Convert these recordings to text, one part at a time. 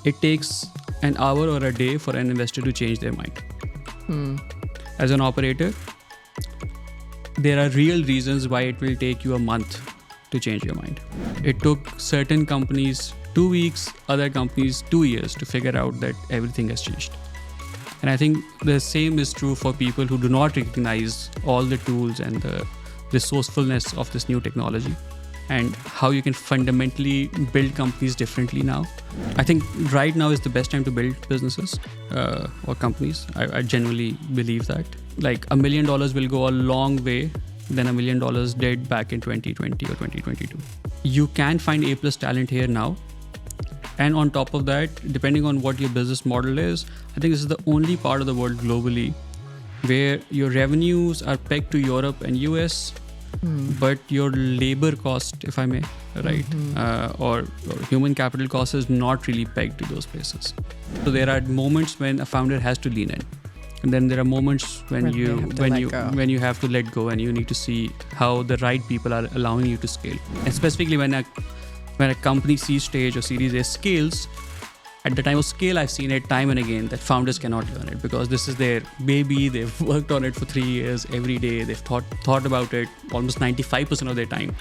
it takes an hour or a day for an investor to change their mind. As an operator, there are real reasons why it will take you a month to change your mind. It took certain companies 2 weeks, other companies 2 years to figure out that everything has changed. And I think the same is true for people who do not recognize all the tools and the resourcefulness of this new technology and how you can fundamentally build companies differently now. I think right now is the best time to build businesses or companies. I genuinely believe that. Like $1 million will go a long way than $1 million did back in 2020 or 2022. You can find A+ talent here now. And on top of that, depending on what your business model is, I think this is the only part of the world globally where your revenues are pegged to Europe and US, but your labor cost, if I may, right, or human capital cost is not really pegged to those places. So there are moments when a founder has to lean in, and then there are moments when you have to let go, and you need to see how the right people are allowing you to scale. And specifically when a company sees stage or Series A scales, at the time of scale, I've seen it time and again that founders cannot learn it because this is their baby. They've worked on it for 3 years every day. They've thought about it almost 95% of their time,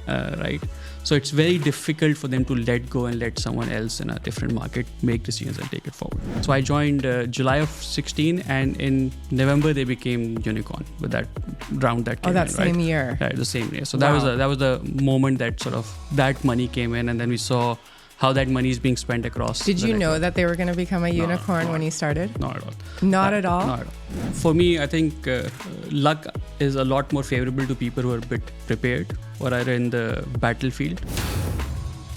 right? So it's very difficult for them to let go and let someone else in a different market make decisions and take it forward. So I joined July of 16, and in November they became unicorn with that round that came in. Same year. Right, the same year. So that was the moment that sort of that money came in, and then we saw how that money is being spent across. Did you know that they were going to become a unicorn when you started? Not at all. Not at all? Not at all. For me, I think luck is a lot more favorable to people who are a bit prepared or are in the battlefield.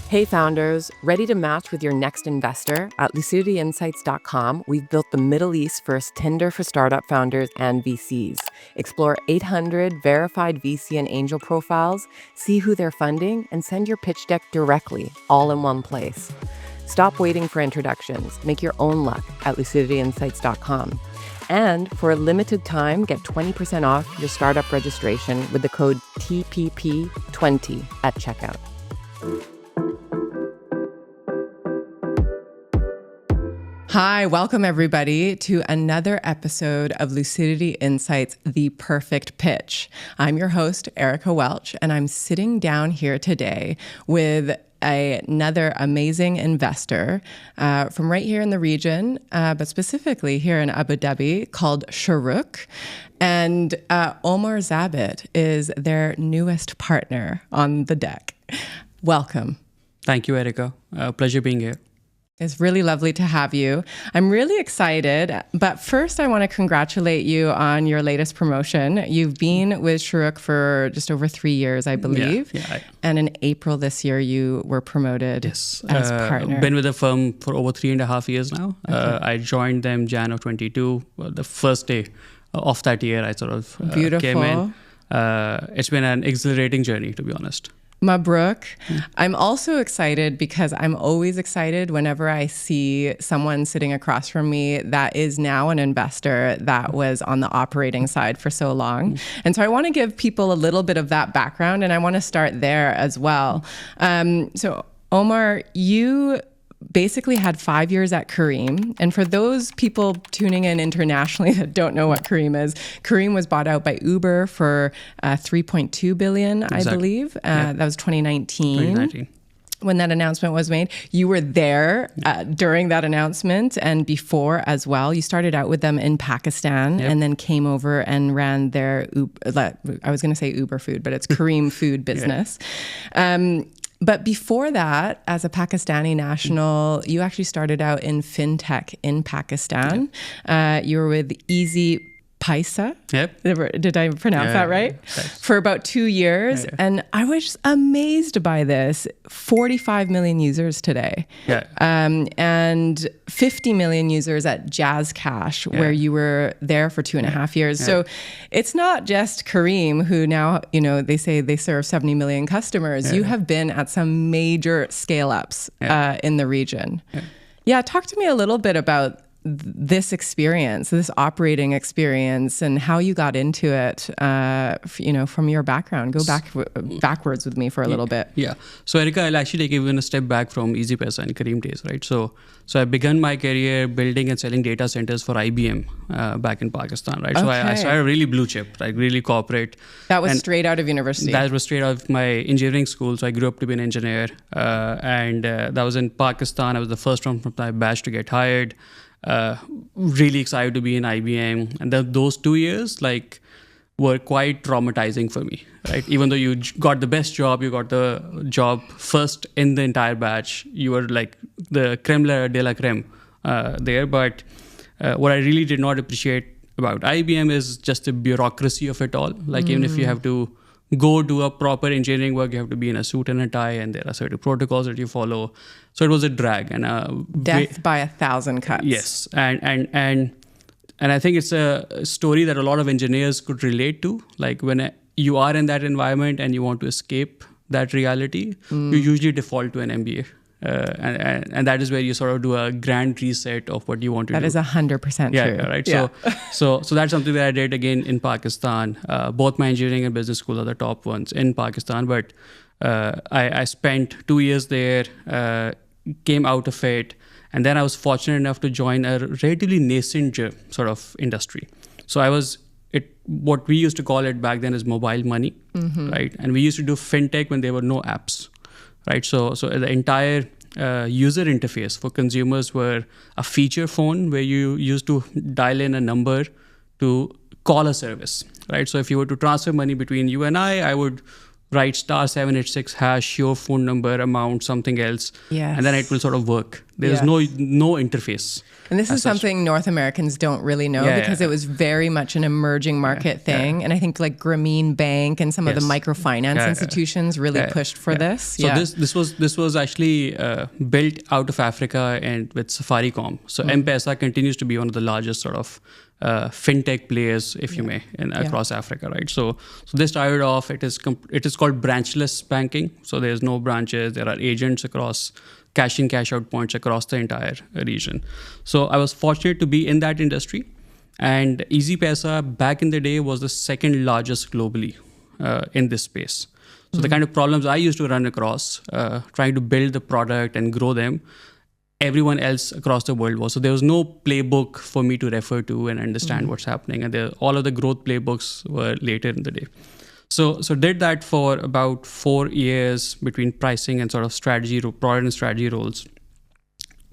Hey founders, ready to match with your next investor? At lucidityinsights.com, we've built the Middle East's first Tinder for startup founders and VCs. Explore 800 verified VC and angel profiles, see who they're funding, and send your pitch deck directly, all in one place. Stop waiting for introductions. Make your own luck at lucidityinsights.com. And for a limited time, get 20% off your startup registration with the code TPP20 at checkout. Hi, welcome everybody to another episode of Lucidity Insights, The Perfect Pitch. I'm your host, Erika Welch, and I'm sitting down here today with another amazing investor from right here in the region, but specifically here in Abu Dhabi, called Shorooq. And Omer Zabit is their newest partner on the deck. Welcome. Thank you, Erika. Pleasure being here. It's really lovely to have you. I'm really excited, but first I want to congratulate you on your latest promotion. You've been with Shorooq for just over 3 years, I believe. And in April this year, you were promoted as partner. Been with the firm for over 3.5 years now. Okay. I joined them Jan of 22. The first day of that year, I sort of came in. It's been an exhilarating journey, to be honest. Mabruk. I'm also excited because I'm always excited whenever I see someone sitting across from me that is now an investor that was on the operating side for so long. And so I want to give people a little bit of that background, and I want to start there as well. So Omer, you basically had 5 years at Careem. And for those people tuning in internationally that don't know what Careem is, Careem was bought out by Uber for $3.2 billion, I believe. That was 2019. When that announcement was made. You were there during that announcement and before as well. You started out with them in Pakistan and then came over and ran their, I was going to say Uber food, but it's Careem food business. But before that, as a Pakistani national, you actually started out in Fintech in Pakistan. You were with Easy Paisa. Did I pronounce that right? For about 2 years. And I was amazed by this. 45 million users today. And 50 million users at Jazz Cash, where you were there for 2.5 years. So it's not just Careem, who now, they say they serve 70 million customers. You have been at some major scale-ups in the region. Talk to me a little bit about this experience, this operating experience, and how you got into it, from your background. Go backwards with me for a little bit. Yeah. So Erika, I'll actually take even a step back from Easy Paisa and Careem days, right? So I began my career building and selling data centers for IBM back in Pakistan, right? So I started really blue chip, like really corporate. That was straight out of university. That was straight out of my engineering school. So I grew up to be an engineer, and that was in Pakistan. I was the first one from my batch to get hired. Really excited to be in IBM, and those 2 years were quite traumatizing for me, right? Even though you got the best job, you got the job first in the entire batch, you were like the creme de la creme there. But what I really did not appreciate about IBM is just the bureaucracy of it all. Like even if you have to go do a proper engineering work, you have to be in a suit and a tie, and there are certain protocols that you follow. So it was a drag and death by 1,000 cuts. Yes, and I think it's a story that a lot of engineers could relate to. Like when you are in that environment and you want to escape that reality, you usually default to an MBA. And that is where you sort of do a grand reset of what you want to do. That is 100% true. Yeah, right. Yeah. So that's something that I did again in Pakistan. Both my engineering and business school are the top ones in Pakistan. But I spent 2 years there, came out of it, and then I was fortunate enough to join a relatively nascent sort of industry. So I was what we used to call it back then is mobile money, right? And we used to do fintech when there were no apps. Right, so the entire user interface for consumers were a feature phone where you used to dial in a number to call a service, right? So if you were to transfer money between you and I would write *786# your phone number, amount, something else, and then it will sort of work. There's no interface. And this is something North Americans don't really know because it was very much an emerging market thing. And I think like Grameen Bank and some of the microfinance institutions really pushed for this. So this was actually built out of Africa and with Safaricom. So M-Pesa continues to be one of the largest sort of fintech players, if you may, across Africa, right? So they started off. It is called branchless banking. So there's no branches. There are agents across cash in, cash out points across the entire region. So I was fortunate to be in that industry, and Easy Paisa back in the day was the second largest globally in this space. So the kind of problems I used to run across, trying to build the product and grow them, everyone else across the world was. So there was no playbook for me to refer to and understand what's happening. And all of the growth playbooks were later in the day. So did that for about 4 years between pricing and sort of product and strategy roles.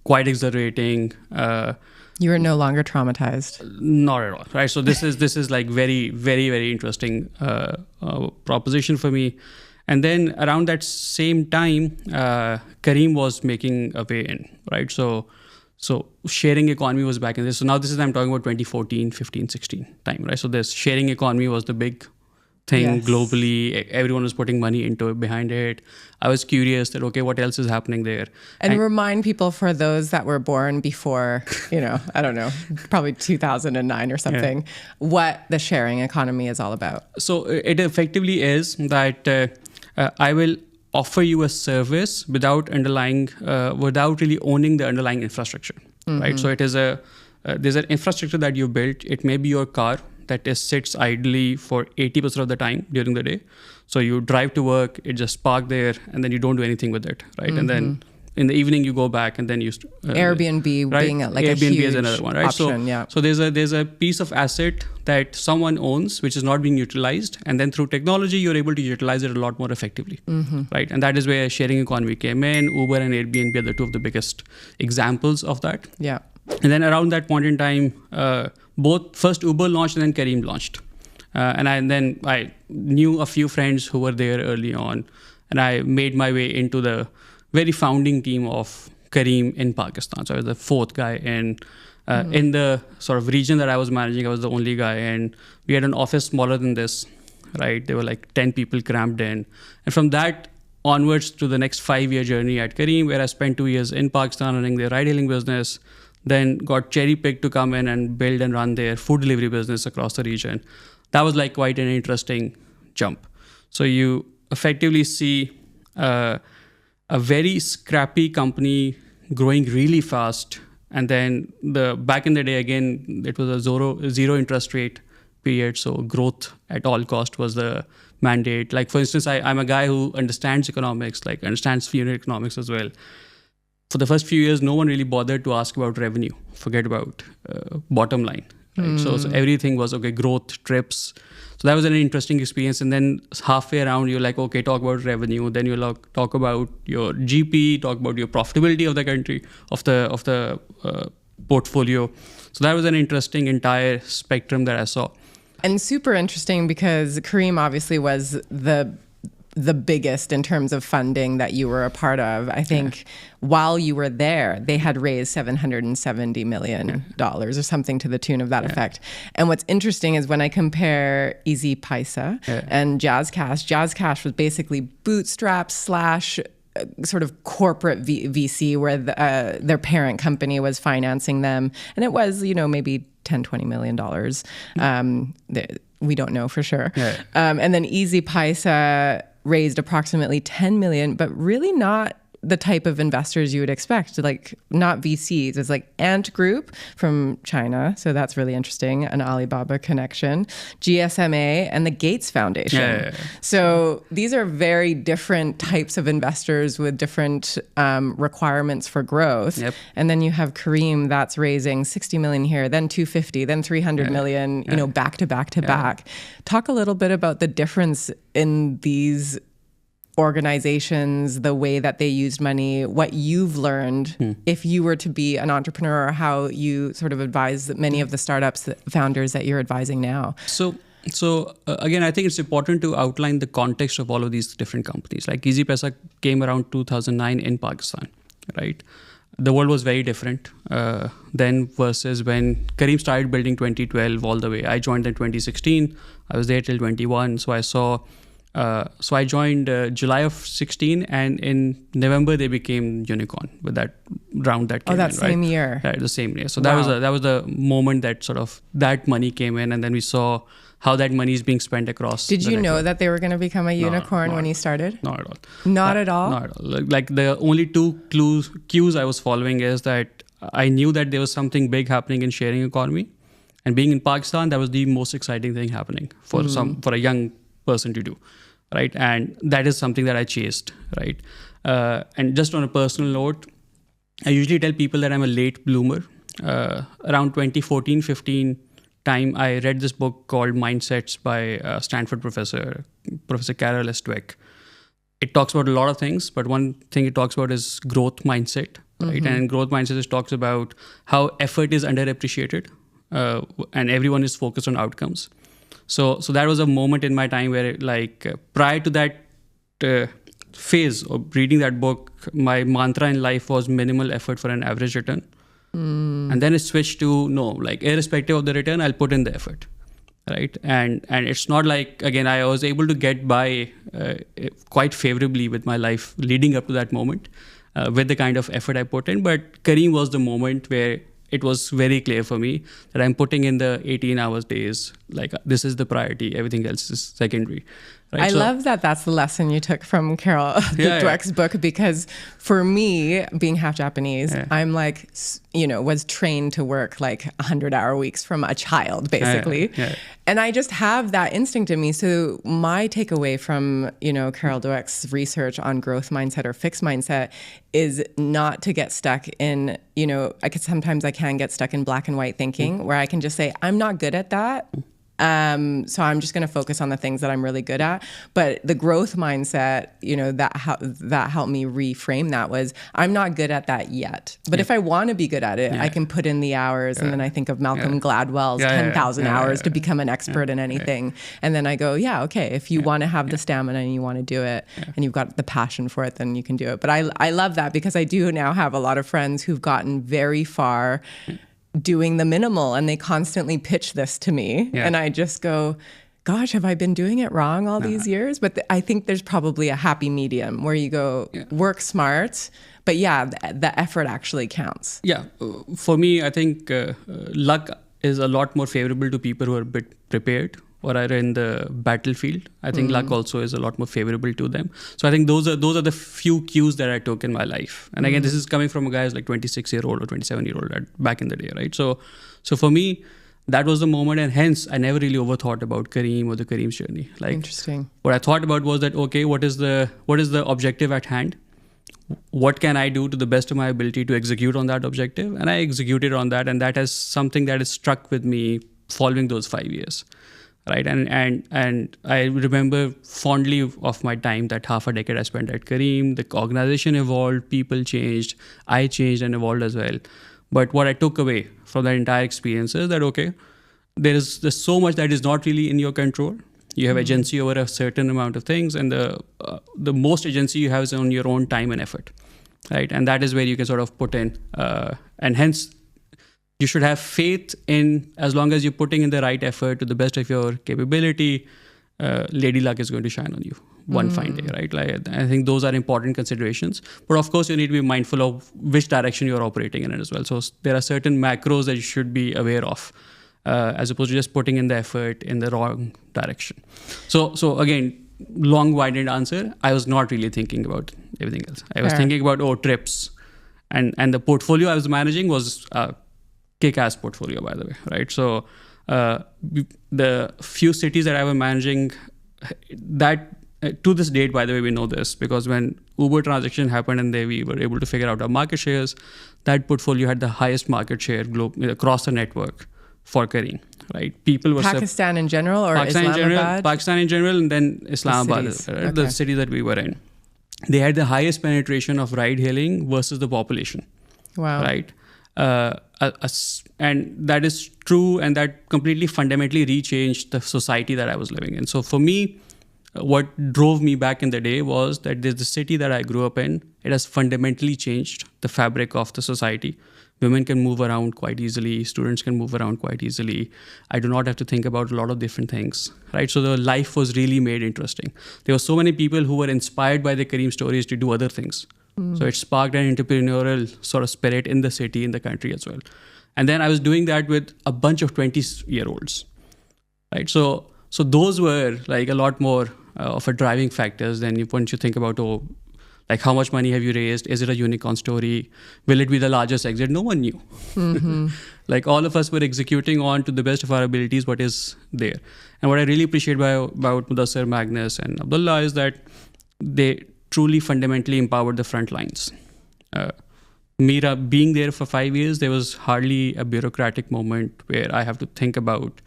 Quite exhilarating. You were no longer traumatized. Not at all, right? So this is like very, very, very interesting proposition for me. And then around that same time, Careem was making a way in, right? So sharing economy was back in this. So now I'm talking about 2014, 15, 16 time, right? So this sharing economy was the big thing globally. Everyone was putting money behind it. I was curious that, okay, what else is happening there? And remind people, for those that were born before, I don't know, probably 2009 or something, what the sharing economy is all about. So it effectively is that I will offer you a service without really owning the underlying infrastructure, right? So it is there's an infrastructure that you built. It may be your car that sits idly for 80% of the time during the day. So you drive to work, it just parked there, and then you don't do anything with it, right? And then in the evening you go back, and then you Airbnb being like Airbnb a huge is another one, right? Option, so there's a piece of asset that someone owns which is not being utilized, and then through technology you're able to utilize it a lot more effectively, right? And that is where sharing economy came in. Uber and Airbnb are the two of the biggest examples of that. Yeah. And then around that point in time, first Uber launched and then Careem launched. And then I knew a few friends who were there early on, and I made my way into the very founding team of Careem in Pakistan. So I was the fourth guy in the sort of region that I was managing. I was the only guy, and we had an office smaller than this, right? There were like 10 people crammed in. And from that onwards to the next 5-year journey at Careem, where I spent 2 years in Pakistan running their ride-hailing business, then got cherry-picked to come in and build and run their food delivery business across the region. That was like quite an interesting jump. So you effectively see a very scrappy company growing really fast And then back in the day, again, it was a zero interest rate period. So growth at all cost was the mandate. Like, for instance, I'm a guy who understands economics, like understands unit economics as well. For the first few years, no one really bothered to ask about revenue. Forget about bottom line. Right? So everything was, okay, growth, trips. So that was an interesting experience. And then halfway around, you're like, okay, talk about revenue. Then you'll talk about your GP, talk about your profitability of the country, of the portfolio. So that was an interesting entire spectrum that I saw. And super interesting because Careem obviously was the biggest in terms of funding that you were a part of. I think while you were there, they had raised $770 million or something to the tune of that effect. And what's interesting is when I compare Easy Paisa and Jazz Cash was basically bootstrap / sort of corporate VC where their parent company was financing them. And it was, maybe $10-20 million. We don't know for sure. And then Easy Paisa raised approximately 10 million, but really not the type of investors you would expect, like not VCs. It's like Ant Group from China. So that's really interesting. An Alibaba connection, GSMA, and the Gates Foundation. So these are very different types of investors with different requirements for growth. And then you have Careem that's raising 60 million here, then 250, then 300 million, back to back to back. Talk a little bit about the difference in these organizations, the way that they used money, what you've learned if you were to be an entrepreneur, or how you sort of advise many of the startups, founders that you're advising now. So again, I think it's important to outline the context of all of these different companies. Like Easy Paisa came around 2009 in Pakistan, right? The world was very different then versus when Careem started building 2012 all the way. I joined in 2016. I was there till 21. So I saw so I joined July of 16, and in November they became unicorn with that round that came in. That same year. Right, the same year. So that was the moment that sort of that money came in, and then we saw how that money is being spent across. Did you know that they were going to become a unicorn when you started? Not at all. Not at all? Not at all. Like the only two cues I was following is that I knew that there was something big happening in sharing economy, and being in Pakistan, that was the most exciting thing happening for a young person to do, right? And that is something that I chased, right? And just on a personal note, I usually tell people that I'm a late bloomer. Around 2014-15 time, I read this book called Mindsets by Stanford Professor Carol S. Dweck. It talks about a lot of things, but one thing it talks about is growth mindset, right? And in growth mindset, it talks about how effort is underappreciated and everyone is focused on outcomes. So that was a moment in my time where, prior to that phase of reading that book, my mantra in life was minimal effort for an average return. And then it switched to irrespective of the return, I'll put in the effort, right? And it's not like, again, I was able to get by quite favorably with my life leading up to that moment with the kind of effort I put in. But Careem was the moment where it was very clear for me that I'm putting in the 18 hours days. Like, this is the priority. Everything else is secondary. Right? I love that that's the lesson you took from Carol Dweck's book, because for me, being half Japanese, I'm was trained to work 100-hour weeks from a child, basically. And I just have that instinct in me. So my takeaway from, Carol Dweck's research on growth mindset or fixed mindset is not to get stuck in, sometimes I can get stuck in black and white thinking where I can just say, I'm not good at that. So I'm just going to focus on the things that I'm really good at. But the growth mindset, that helped me reframe that was, I'm not good at that yet. But if I want to be good at it, I can put in the hours. And then I think of Malcolm Gladwell's 10,000 hours to become an expert in anything. And then I go, okay, if you want to have the stamina and you want to do it and you've got the passion for it, then you can do it. But I love that, because I do now have a lot of friends who've gotten very far doing the minimal, and they constantly pitch this to me. And I just go, gosh, have I been doing it wrong all these years? But I think there's probably a happy medium where you go, work smart, but the effort actually counts. For me, I think luck is a lot more favorable to people who are a bit prepared. or are in the battlefield, I think luck also is a lot more favorable to them. So I think those are the few cues that I took in my life. And again, this is coming from a guy who's like 26-year-old or 27-year-old back in the day, right? So for me, that was the moment, and hence I never really overthought about Careem or the Careem's journey. Like, interesting. What I thought about was that, okay, what is the objective at hand? What can I do to the best of my ability to execute on that objective? And I executed on that, and that is something that is struck with me following those 5 years, right? And I remember fondly of my time, that half a decade I spent at Careem. The organization evolved, people changed, I changed and evolved as well. But what I took away from that entire experience is that, okay, there's so much that is not really in your control. You have agency over a certain amount of things, and the most agency you have is on your own time and effort, right? And that is where you can sort of put in, and hence you should have faith in, as long as you're putting in the right effort to the best of your capability, lady luck is going to shine on you one fine day, right? Like, I think those are important considerations. But of course, you need to be mindful of which direction you're operating in it as well. So there are certain macros that you should be aware of, as opposed to just putting in the effort in the wrong direction. So again, long-winded answer, I was not really thinking about everything else. I was thinking about, trips. And the portfolio I was managing was a kick-ass portfolio, by the way, right? So the few cities that I was managing, that to this date, by the way, we know this, because when Uber transaction happened and we were able to figure out our market shares, that portfolio had the highest market share across the network for Careem, right? People were Pakistan in general, or Islamabad? Pakistan in general, and then Islamabad, the city that we were in. They had the highest penetration of ride-hailing versus the population. Wow. Right? And that is true, and that completely fundamentally rechanged the society that I was living in. So for me, what drove me back in the day was that there's the city that I grew up in. It has fundamentally changed the fabric of the society. Women can move around quite easily. Students can move around quite easily. I do not have to think about a lot of different things, right? So the life was really made interesting. There were so many people who were inspired by the Careem stories to do other things. So it sparked an entrepreneurial sort of spirit in the city, in the country as well. And then I was doing that with a bunch of 20-year-olds, right? So those were like a lot more of a driving factors than once you think about, like how much money have you raised? Is it a unicorn story? Will it be the largest exit? No one knew. Like all of us were executing on to the best of our abilities what is there. And what I really appreciate about Mudassir, Magnus and Abdullah is that they truly fundamentally empowered the front lines. Mira being there for 5 years, there was hardly a bureaucratic moment where I have to think about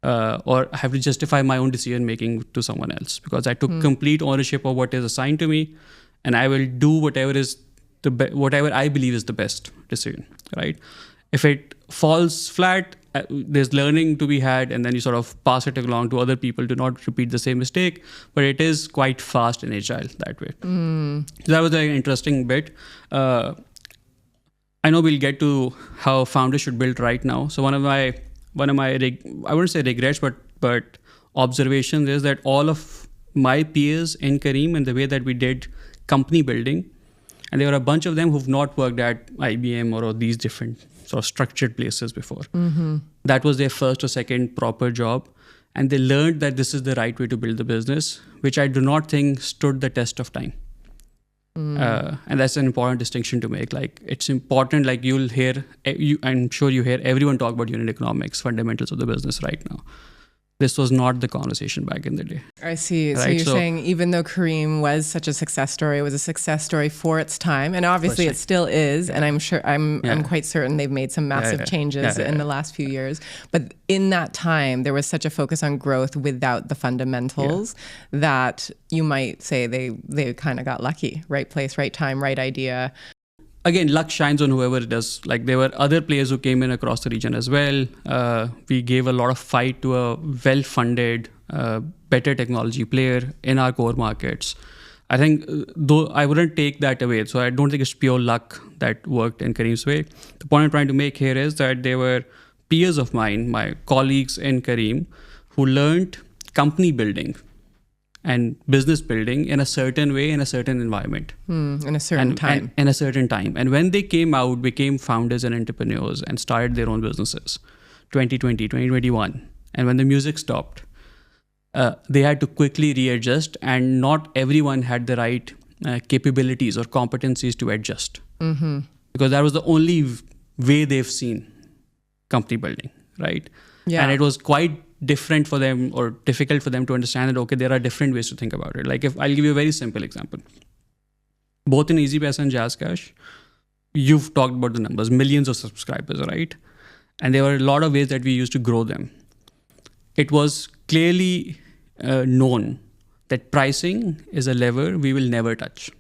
or I have to justify my own decision making to someone else, because I took complete ownership of what is assigned to me, and I will do whatever I believe is the best decision, right? If it falls flat, there's learning to be had, and then you sort of pass it along to other people to not repeat the same mistake. But it is quite fast and agile that way. So that was an interesting bit. I know we'll get to how founders should build right now. So one of my I wouldn't say regrets, but observations is that all of my peers in Careem and the way that we did company building, and there were a bunch of them who've not worked at IBM or these different sort of structured places before. That was their first or second proper job, and they learned that this is the right way to build the business, which I do not think stood the test of time. And that's an important distinction to make. Like, it's important, like you'll hear, I'm sure you hear everyone talk about unit economics, fundamentals of the business right now. This was not the conversation back in the day. I see. Right? So you're saying even though Careem was such a success story, it was a success story for its time, and obviously it still is. And I'm sure, I'm quite certain they've made some massive changes in the last few years. But in that time, there was such a focus on growth without the fundamentals that you might say they kind of got lucky. Right place, right time, right idea. Again, luck shines on whoever it does. Like, there were other players who came in across the region as well. We gave a lot of fight to a well-funded, better technology player in our core markets. I think, though I wouldn't take that away. So I don't think it's pure luck that worked in Careem's way. The point I'm trying to make here is that there were peers of mine, my colleagues in Careem, who learned company building and business building in a certain way, in a certain environment. In a certain time. In a certain time. And when they came out, became founders and entrepreneurs and started their own businesses, 2020, 2021. And when the music stopped, they had to quickly readjust, and not everyone had the right capabilities or competencies to adjust. Because that was the only way they've seen company building, right? Yeah. And it was quite different for them, or difficult for them to understand that, okay, there are different ways to think about it. Like, if I'll give you a very simple example. Both in EasyPass and JazzCash, you've talked about the numbers, millions of subscribers, right? And there were a lot of ways that we used to grow them. It was clearly known that pricing is a lever we will never touch.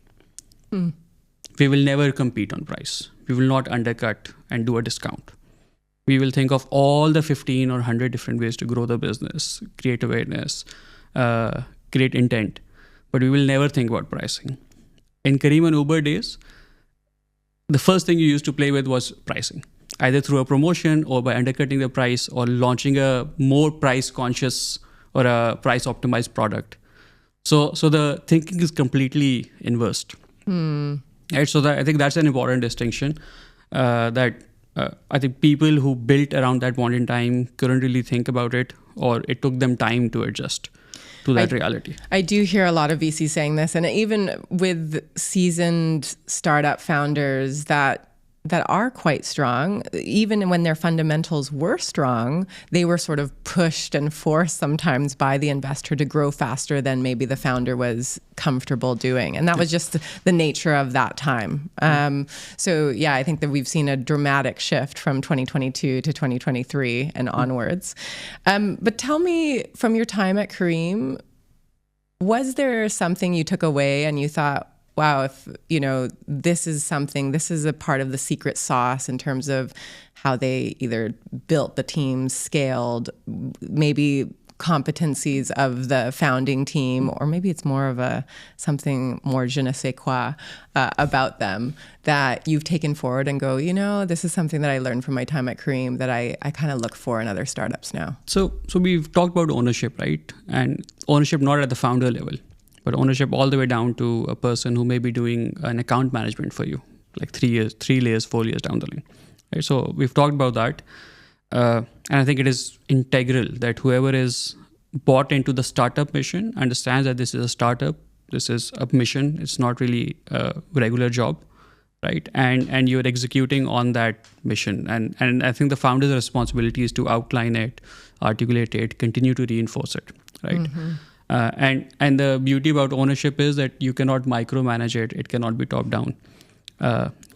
We will never compete on price. We will not undercut and do a discount. We will think of all the 15 or 100 different ways to grow the business, create awareness, create intent, but we will never think about pricing. In Careem and Uber days, the first thing you used to play with was pricing, either through a promotion or by undercutting the price or launching a more price conscious or a price optimized product. So the thinking is completely inversed. Right? So I think that's an important distinction that I think people who built around that point in time couldn't really think about it, or it took them time to adjust to that reality. I do hear a lot of VCs saying this, and even with seasoned startup founders that are quite strong, even when their fundamentals were strong, they were sort of pushed and forced sometimes by the investor to grow faster than maybe the founder was comfortable doing. And that was just the nature of that time. So yeah, I think that we've seen a dramatic shift from 2022 to 2023 and onwards. But tell me, from your time at Careem, was there something you took away and you thought, wow, if, this is a part of the secret sauce in terms of how they either built the team, scaled, maybe competencies of the founding team, or maybe it's more of something more je ne sais quoi about them that you've taken forward and go, this is something that I learned from my time at Careem that I kind of look for in other startups now. So we've talked about ownership, right? And ownership not at the founder level, but ownership all the way down to a person who may be doing an account management for you, like 3 layers, 4 years down the line. Right? So we've talked about that. And I think it is integral that whoever is bought into the startup mission understands that this is a startup, this is a mission, it's not really a regular job, right? And you're executing on that mission. And I think the founder's responsibility is to outline it, articulate it, continue to reinforce it, right? And the beauty about ownership is that you cannot micromanage it. It cannot be top down.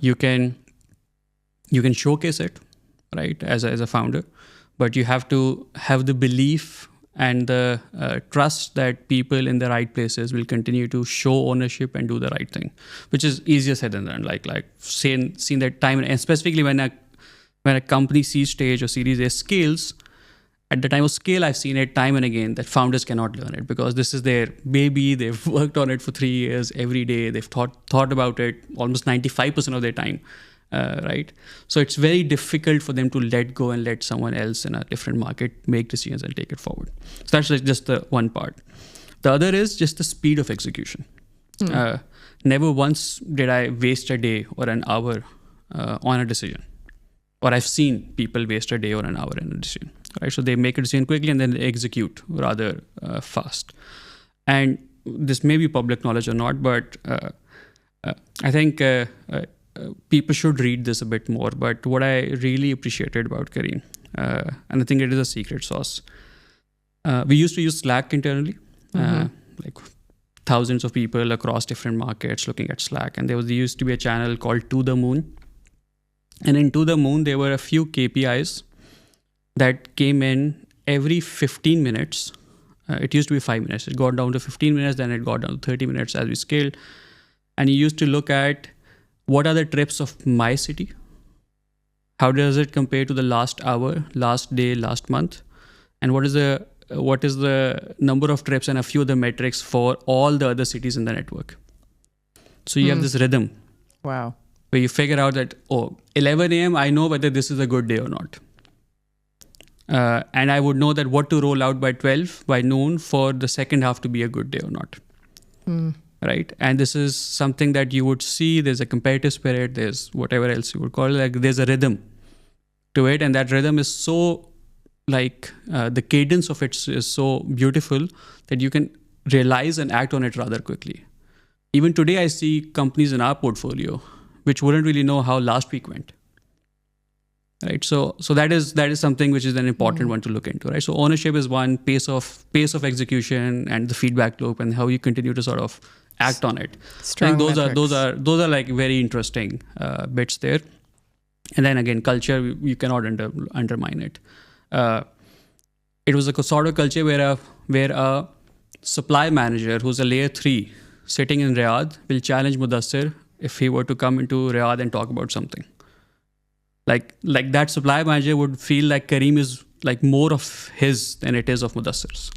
You can showcase it, right, as a founder, but you have to have the belief and the trust that people in the right places will continue to show ownership and do the right thing, which is easier said than done. Like seeing that time, and specifically when a company seed stage or Series A scales. At the time of scale, I've seen it time and again that founders cannot learn it because this is their baby. They've worked on it for 3 years every day. They've thought about it almost 95% of their time, right? So it's very difficult for them to let go and let someone else in a different market make decisions and take it forward. So that's just the one part. The other is just the speed of execution. Never once did I waste a day or an hour on a decision. Or I've seen people waste a day or an hour in a decision. Right? So they make a decision quickly and then they execute rather fast. And this may be public knowledge or not, but I think people should read this a bit more. But what I really appreciated about Careem, and I think it is a secret sauce, we used to use Slack internally, like thousands of people across different markets looking at Slack. And there used to be a channel called To The Moon. And in To The Moon, there were a few KPIs that came in every 15 minutes. It used to be 5 minutes. It got down to 15 minutes, then it got down to 30 minutes as we scaled. And you used to look at what are the trips of my city? How does it compare to the last hour, last day, last month? And what is the number of trips and a few of the metrics for all the other cities in the network? So you have this rhythm. Wow. Where you figure out that, 11 a.m., I know whether this is a good day or not. And I would know that what to roll out by 12, by noon, for the second half to be a good day or not. Right? And this is something that you would see. There's a competitive spirit. There's whatever else you would call it. Like there's a rhythm to it. And that rhythm is so the cadence of it is so beautiful that you can realize and act on it rather quickly. Even today, I see companies in our portfolio which wouldn't really know how last week went. Right, so that is something which is an important one to look into, right? So ownership is one, pace of execution and the feedback loop and how you continue to sort of act on it. Strong I think metrics. those are like very interesting bits there. And then again, culture, you cannot undermine it. It was a sort of culture where a supply manager who's a layer 3 sitting in Riyadh will challenge Mudassir if he were to come into Riyadh and talk about something. Like that supply manager would feel like Careem is like more of his than it is of Mudassir's.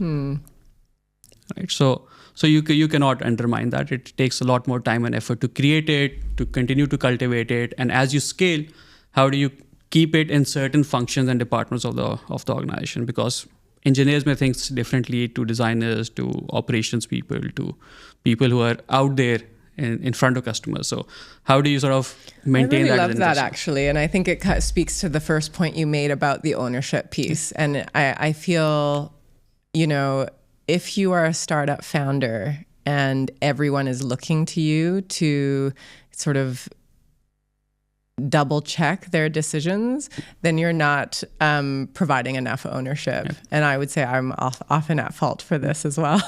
Right. So you cannot undermine that. It takes a lot more time and effort to create it, to continue to cultivate it, and as you scale, how do you keep it in certain functions and departments of the organization? Because engineers may think differently to designers, to operations people, to people who are out there in front of customers. So how do you sort of maintain that? I really love that, actually. And I think it speaks to the first point you made about the ownership piece. And I feel, if you are a startup founder and everyone is looking to you to sort of double check their decisions, then you're not providing enough ownership. Yeah. And I would say I'm often at fault for this as well.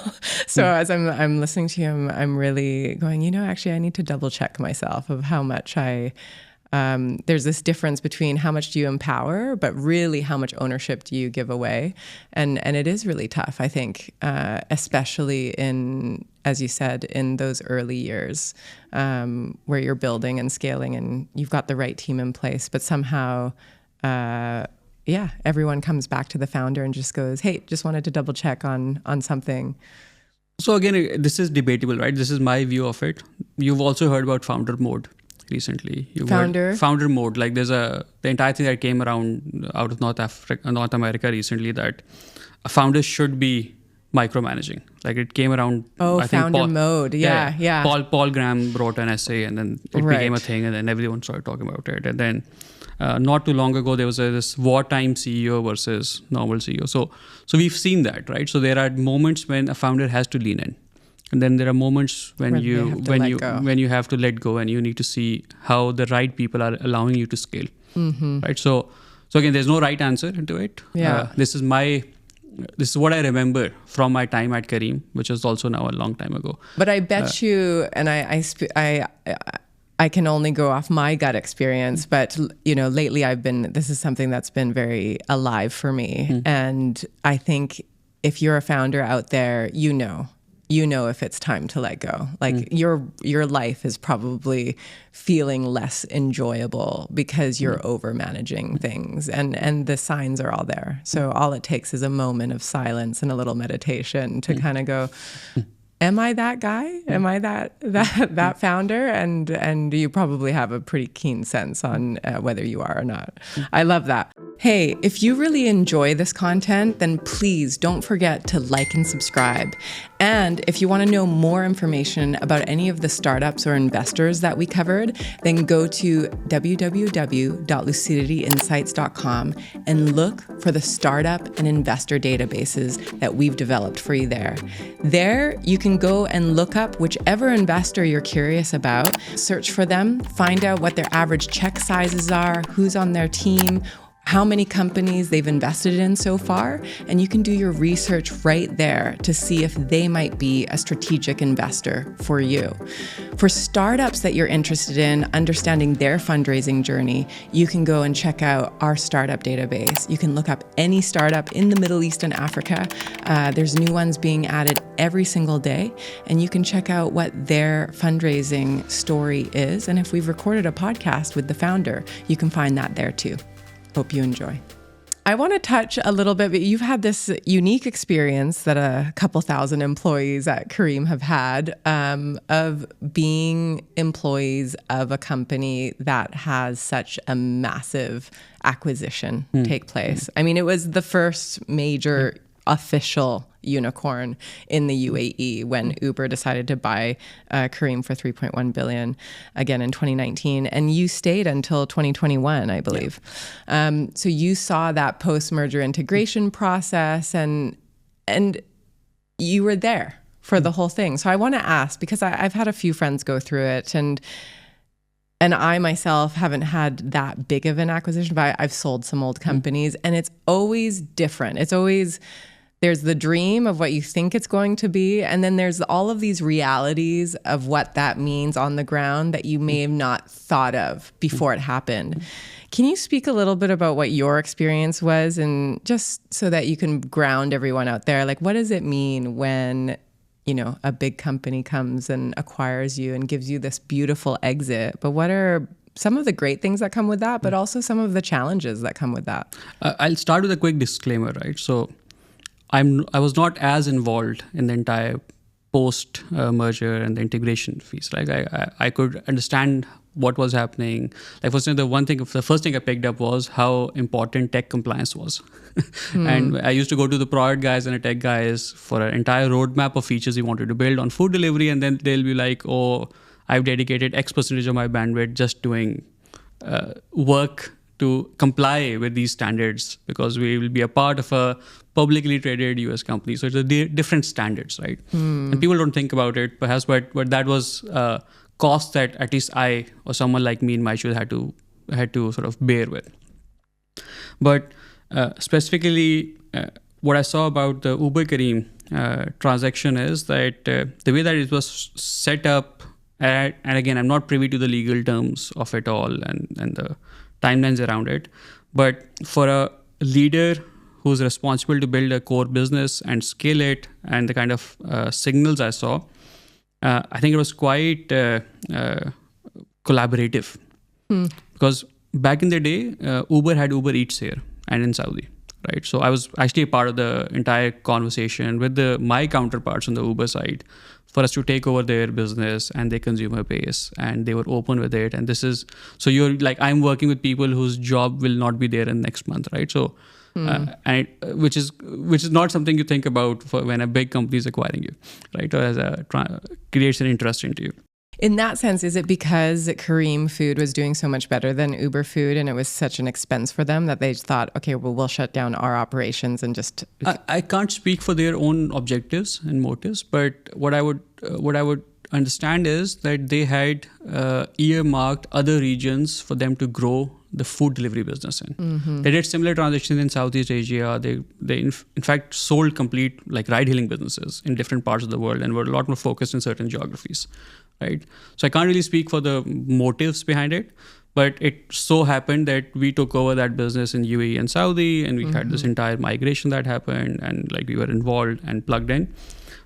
So as I'm listening to you, I'm really going, actually I need to double check myself of how much there's this difference between how much do you empower, but really how much ownership do you give away? And it is really tough, I think, especially in, as you said, in those early years where you're building and scaling and you've got the right team in place, but somehow, everyone comes back to the founder and just goes, hey, just wanted to double check on something. So again, this is debatable, right? This is my view of it. You've also heard about founder mode recently. Founder mode. Like there's the entire thing that came around out of North America recently, that a founder should be micromanaging. Like it came around. Oh, I think founder mode. Yeah. Paul Graham wrote an essay and then it became a thing and then everyone started talking about it. And then not too long ago, there was this wartime CEO versus normal CEO. So we've seen that, right? So there are moments when a founder has to lean in. And then there are moments when you have to let go and you need to see how the right people are allowing you to scale. Right. So again, there's no right answer into it. Yeah. This is what I remember from my time at Careem, which was also now a long time ago. But I bet you, and I can only go off my gut experience, but lately this is something that's been very alive for me. And I think if you're a founder out there, you know if it's time to let go. Like your life is probably feeling less enjoyable because you're over managing things, and the signs are all there. So all it takes is a moment of silence and a little meditation to kind of go, am I that guy? Am I that founder? And you probably have a pretty keen sense on whether you are or not. I love that. Hey, if you really enjoy this content, then please don't forget to like and subscribe. And if you want to know more information about any of the startups or investors that we covered, then go to www.lucidityinsights.com and look for the startup and investor databases that we've developed for you there. There, you can go and look up whichever investor you're curious about, search for them, find out what their average check sizes are, who's on their team, how many companies they've invested in so far, and you can do your research right there to see if they might be a strategic investor for you. For startups that you're interested in understanding their fundraising journey, you can go and check out our startup database. You can look up any startup in the Middle East and Africa. There's new ones being added every single day, and you can check out what their fundraising story is. And if we've recorded a podcast with the founder, you can find that there too. Hope you enjoy. I want to touch a little bit, but you've had this unique experience that a couple thousand employees at Careem have had of being employees of a company that has such a massive acquisition take place. I mean, it was the first major official unicorn in the UAE when Uber decided to buy Careem for $3.1 billion again in 2019. And you stayed until 2021, I believe. So you saw that post-merger integration process and you were there for the whole thing. So I want to ask, because I've had a few friends go through it, and I myself haven't had that big of an acquisition, but I've sold some old companies, and it's always different. It's always, there's the dream of what you think it's going to be, and then there's all of these realities of what that means on the ground that you may have not thought of before it happened. Can you speak a little bit about what your experience was, and just so that you can ground everyone out there, like what does it mean when, you know, a big company comes and acquires you and gives you this beautiful exit, but what are some of the great things that come with that, but also some of the challenges that come with that? I'll start with a quick disclaimer, right? So I was not as involved in the entire post merger and the integration phase. Like I could understand what was happening. Like for instance, the first thing I picked up was how important tech compliance was. And I used to go to the product guys and the tech guys for an entire roadmap of features we wanted to build on food delivery, and then they'll be like, "Oh, I've dedicated X percentage of my bandwidth just doing work to comply with these standards because we will be a part of a publicly traded US company." So it's a different standards, right? And people don't think about it perhaps, but that was cost that at least I or someone like me in my shoes had to sort of bear with. But specifically, what I saw about the Uber Careem transaction is that the way that it was set up, and again, I'm not privy to the legal terms of it all and the timelines around it, but for a leader who's responsible to build a core business and scale it, and the kind of signals I saw, I think it was quite collaborative. Because back in the day, Uber had Uber Eats here and in Saudi, right? So I was actually a part of the entire conversation with my counterparts on the Uber side for us to take over their business and their consumer base, and they were open with it. And so you're like, I'm working with people whose job will not be there in next month, right? So, which is not something you think about for when a big company is acquiring you, right? Or creates an interest into you. In that sense, is it because Careem Food was doing so much better than Uber Food and it was such an expense for them that they thought, okay, well, we'll shut down our operations and just... I can't speak for their own objectives and motives, but what I would understand is that they had earmarked other regions for them to grow the food delivery business in. They did similar transactions in Southeast Asia. They in fact sold complete like ride-hailing businesses in different parts of the world and were a lot more focused in certain geographies, right? So I can't really speak for the motives behind it, but it so happened that we took over that business in UAE and Saudi, and we had this entire migration that happened, and like we were involved and plugged in.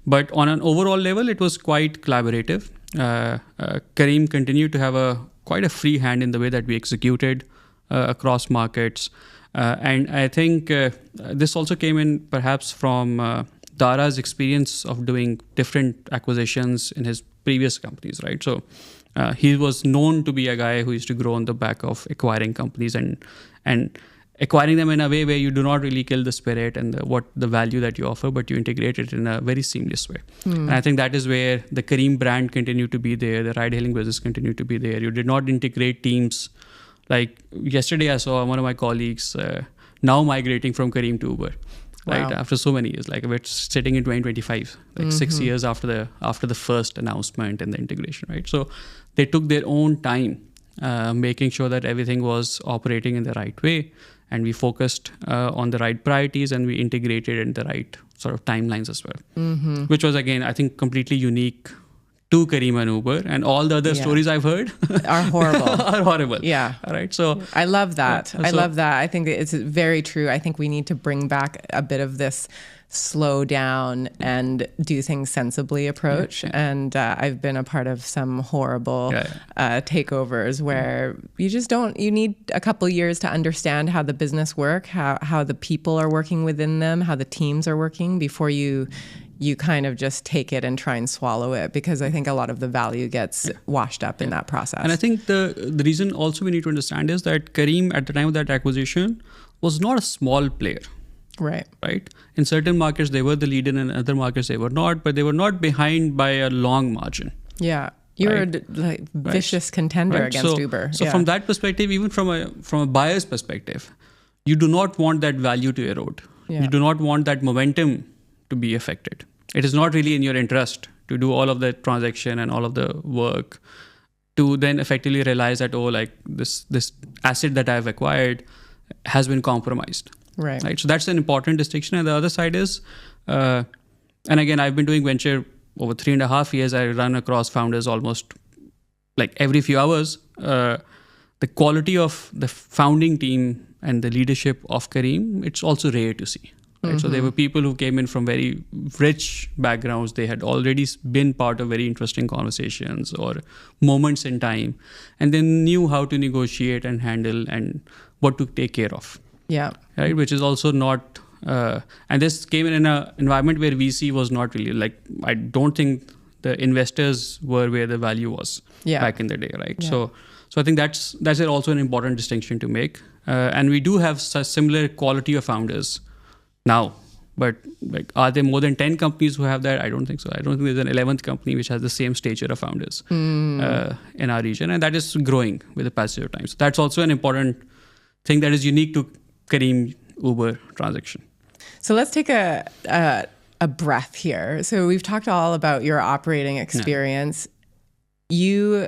But on an overall level, it was quite collaborative. Careem continued to have quite a free hand in the way that we executed across markets. And I think this also came in perhaps from Dara's experience of doing different acquisitions in his previous companies, right? So he was known to be a guy who used to grow on the back of acquiring companies and acquiring them in a way where you do not really kill the spirit and the value that you offer, but you integrate it in a very seamless way. And I think that is where the Careem brand continued to be there, the ride-hailing business continued to be there. You did not integrate teams. Like yesterday, I saw one of my colleagues now migrating from Careem to Uber, right? After so many years, like we're sitting in 2025, like 6 years after the first announcement and the integration, right? So they took their own time, making sure that everything was operating in the right way, and we focused on the right priorities, and we integrated in the right sort of timelines as well, which was again, I think, completely unique to Careem and Uber, and all the other stories I've heard are horrible. Yeah. All right. So I love that. I love that. I think it's very true. I think we need to bring back a bit of this slow down and do things sensibly approach. And I've been a part of some horrible takeovers where you need a couple years to understand how the business work, how the people are working within them, how the teams are working before you kind of just take it and try and swallow it, because I think a lot of the value gets washed up in that process. And I think the reason also we need to understand is that Careem at the time of that acquisition was not a small player. Right. Right? In certain markets, they were the leader, and in other markets, they were not, but they were not behind by a long margin. Yeah. You were like vicious contender against Uber. So from that perspective, even from a buyer's perspective, you do not want that value to erode. Yeah. You do not want that momentum to be affected. It is not really in your interest to do all of the transaction and all of the work to then effectively realize that, like this asset that I've acquired has been compromised. Right. So that's an important distinction. And the other side is, and again, I've been doing venture over 3.5 years. I run across founders almost like every few hours. The quality of the founding team and the leadership of Careem, it's also rare to see. Right? So there were people who came in from very rich backgrounds. They had already been part of very interesting conversations or moments in time, and they knew how to negotiate and handle and what to take care of. Yeah. Right. Which is also not, and this came in an environment where VC was not really like, I don't think the investors were where the value was back in the day. Right. Yeah. So I think that's also an important distinction to make. And we do have such similar quality of founders now, but like, are there more than 10 companies who have that? I don't think so. I don't think there's an 11th company which has the same stature of founders in our region, and that is growing with the passage of time. So that's also an important thing that is unique to Careem Uber transaction. So let's take a breath here. So we've talked all about your operating experience. You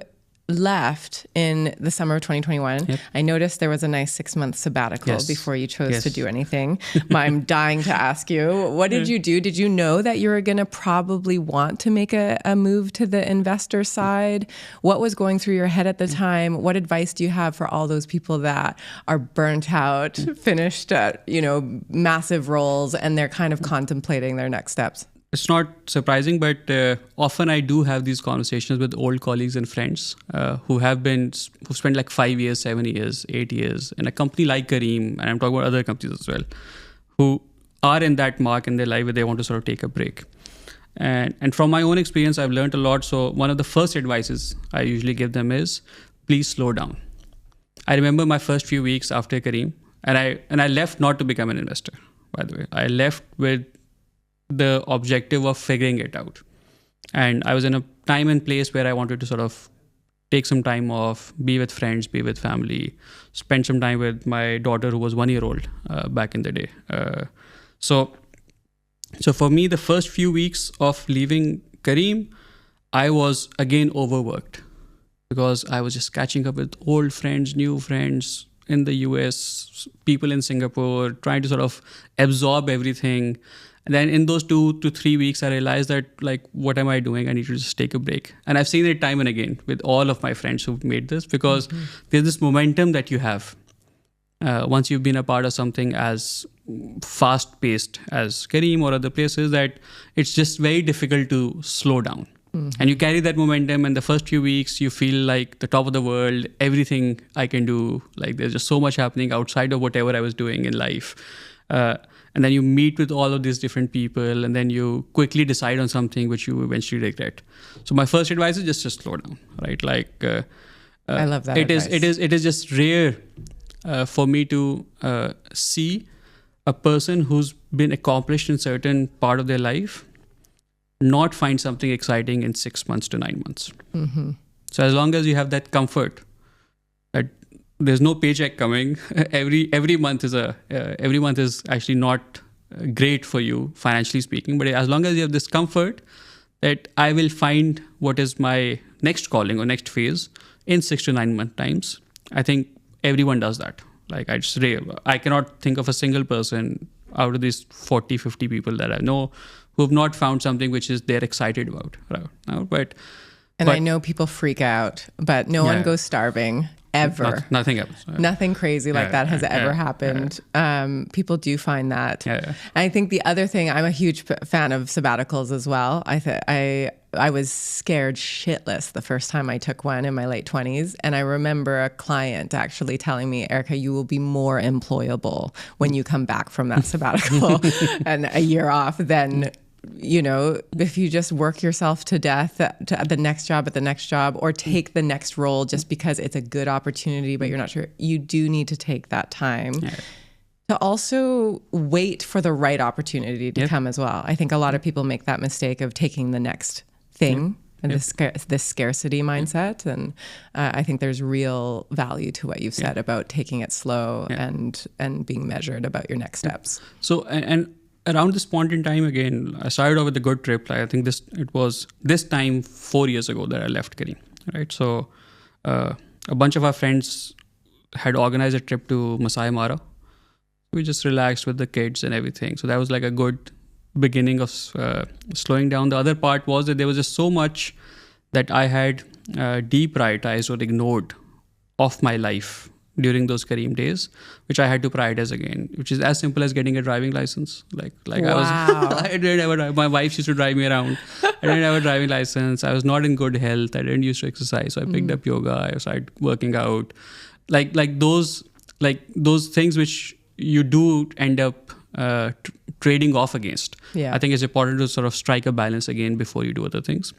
left in the summer of 2021. Yep. I noticed there was a nice 6-month sabbatical before you chose to do anything. I'm dying to ask you, what did you do? Did you know that you were going to probably want to make a move to the investor side? What was going through your head at the time? What advice do you have for all those people that are burnt out, finished at, massive roles, and they're kind of contemplating their next steps? It's not surprising, but often I do have these conversations with old colleagues and friends who spent like 5 years, 7 years, 8 years in a company like Careem, and I'm talking about other companies as well, who are in that mark in their life where they want to sort of take a break. And from my own experience, I've learned a lot. So one of the first advices I usually give them is, please slow down. I remember my first few weeks after Careem, and I left not to become an investor, by the way. I left with the objective of figuring it out. And I was in a time and place where I wanted to sort of take some time off, be with friends, be with family, spend some time with my daughter who was 1 year old back in the day. So for me, the first few weeks of leaving Careem, I was again overworked because I was just catching up with old friends, new friends in the US, people in Singapore, trying to sort of absorb everything. And then in those 2 to 3 weeks, I realized that, like, what am I doing? I need to just take a break. And I've seen it time and again with all of my friends who've made this, because there's this momentum that you have once you've been a part of something as fast-paced as Careem or other places, that it's just very difficult to slow down. And you carry that momentum, and the first few weeks, you feel like the top of the world, everything I can do. Like, there's just so much happening outside of whatever I was doing in life. And then you meet with all of these different people, and then you quickly decide on something which you eventually regret. So my first advice is just to slow down, right? Like, I love that. It is just rare for me to see a person who's been accomplished in certain part of their life not find something exciting in 6 months to 9 months. So as long as you have that comfort that there's no paycheck coming, every month is actually not great for you financially speaking, but as long as you have this comfort that I will find what is my next calling or next phase in 6 to 9 month times, I think everyone does that. Like, I cannot think of a single person out of these 40, 50 people that I know who have not found something which is they're excited about right now. But I know people freak out, but no one goes starving. Ever. Nothing happens. Nothing crazy like that has ever happened. People do find that. And I think the other thing, I'm a huge fan of sabbaticals as well. I was scared shitless the first time I took one in my late 20s. And I remember a client actually telling me, Erika, you will be more employable when you come back from that sabbatical and a year off than, if you just work yourself to death to the next job, or take the next role just because it's a good opportunity, but you're not sure. You do need to take that time To also wait for the right opportunity to come as well. I think a lot of people make that mistake of taking the next thing and this scarcity mindset. And I think there's real value to what you've said about taking it slow and being measured about your next steps. So, and around this point in time, again, I started off with a good trip. I think it was this time 4 years ago that I left Careem, right? So a bunch of our friends had organized a trip to Masai Mara. We just relaxed with the kids and everything. So that was like a good beginning of slowing down. The other part was that there was just so much that I had deprioritized or ignored of my life during those Careem days, which I had to prioritize again, which is as simple as getting a driving license. I didn't ever, my wife used to drive me around. I didn't have a driving license. I was not in good health. I didn't used to exercise. So I picked up yoga. I started working out. Like those things which you do end up trading off against. I think it's important to sort of strike a balance again before you do other things.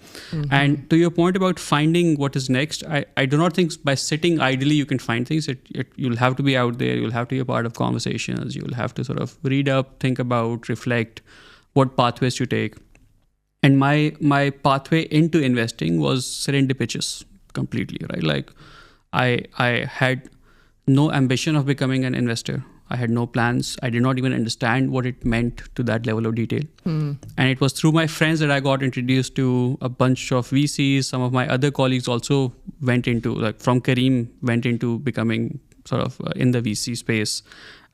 And to your point about finding what is next, I do not think by sitting idly you can find things. You'll have to be out there. You'll have to be a part of conversations. You'll have to sort of read up, think about, reflect what pathways to take. And my pathway into investing was serendipitous completely, right? Like I had no ambition of becoming an investor. I had no plans. I did not even understand what it meant to that level of detail. And it was through my friends that I got introduced to a bunch of VCs. Some of my other colleagues also went into, like from Careem, went into becoming sort of in the VC space.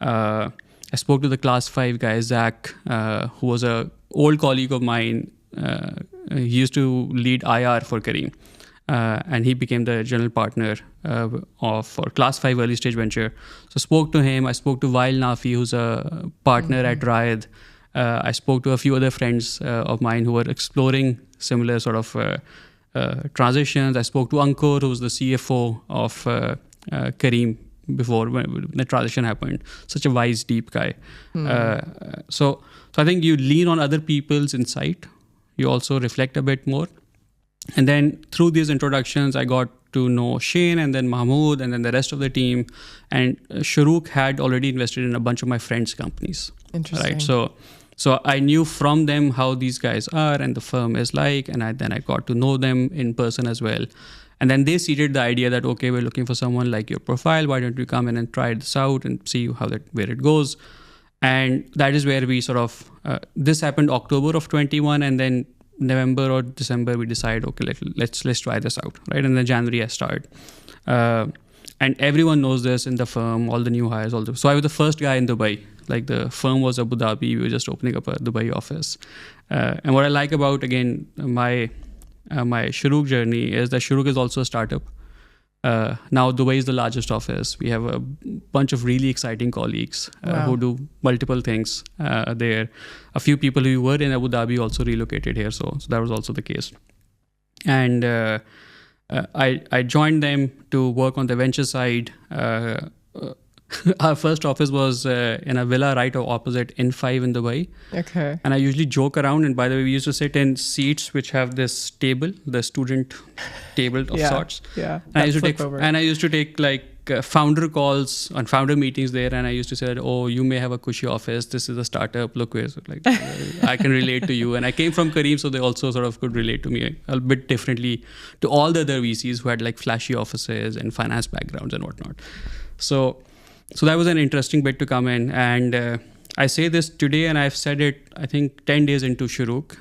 I spoke to the class 5 guy, Zach, who was an old colleague of mine. He used to lead IR for Careem. And he became the general partner for Class 5 early stage venture. So spoke to him. I spoke to Vail Nafi, who's a partner at Riot. I spoke to a few other friends of mine who were exploring similar sort of transitions. I spoke to Ankur, who's the CFO of Careem before when the transition happened. Such a wise, deep guy. So I think you lean on other people's insight. You also reflect a bit more. And then through these introductions, I got to know Shane and then Mahmood and then the rest of the team. And Shorooq had already invested in a bunch of my friends' companies. Interesting. Right. So I knew from them how these guys are and the firm is like, and then I got to know them in person as well. And then they seeded the idea that, okay, we're looking for someone like your profile. Why don't you come in and try this out and see where it goes? And that is where we sort of, this happened October of 21, and then November or December, we decide, okay, let's try this out, right? And then January I start. And everyone knows this in the firm, all the new hires, so I was the first guy in Dubai. Like the firm was Abu Dhabi, we were just opening up a Dubai office. And what I like about, again, my Shorooq journey is that Shorooq is also a startup. Now Dubai is the largest office. We have a bunch of really exciting colleagues who do multiple things there. A few people who were in Abu Dhabi also relocated here, so that was also the case. And I joined them to work on the venture side. Our first office was in a villa right opposite N5 in Dubai. Okay. And I usually joke around. And by the way, we used to sit in seats which have this table, the student table of sorts. Yeah. And I used to take like founder calls on founder meetings there. And I used to say that, oh, you may have a cushy office. This is a startup. Look where, like, I can relate to you. And I came from Careem, so they also sort of could relate to me a bit differently to all the other VCs who had like flashy offices and finance backgrounds and whatnot. So that was an interesting bit to come in. And I say this today, and I've said it, I think, 10 days into Shorooq,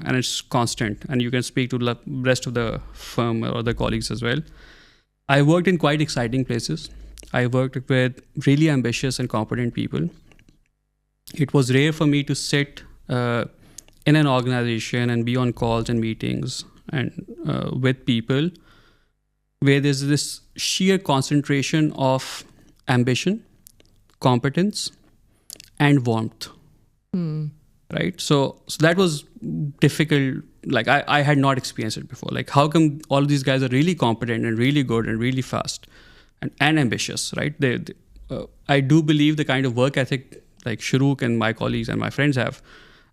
and it's constant. And you can speak to the rest of the firm or the colleagues as well. I worked in quite exciting places. I worked with really ambitious and competent people. It was rare for me to sit in an organization and be on calls and meetings and with people where there's this sheer concentration of ambition, competence, and warmth. Right? So that was difficult. Like I had not experienced it before. Like how come all of these guys are really competent and really good and really fast and ambitious, right? I do believe the kind of work ethic like Shorooq and my colleagues and my friends have,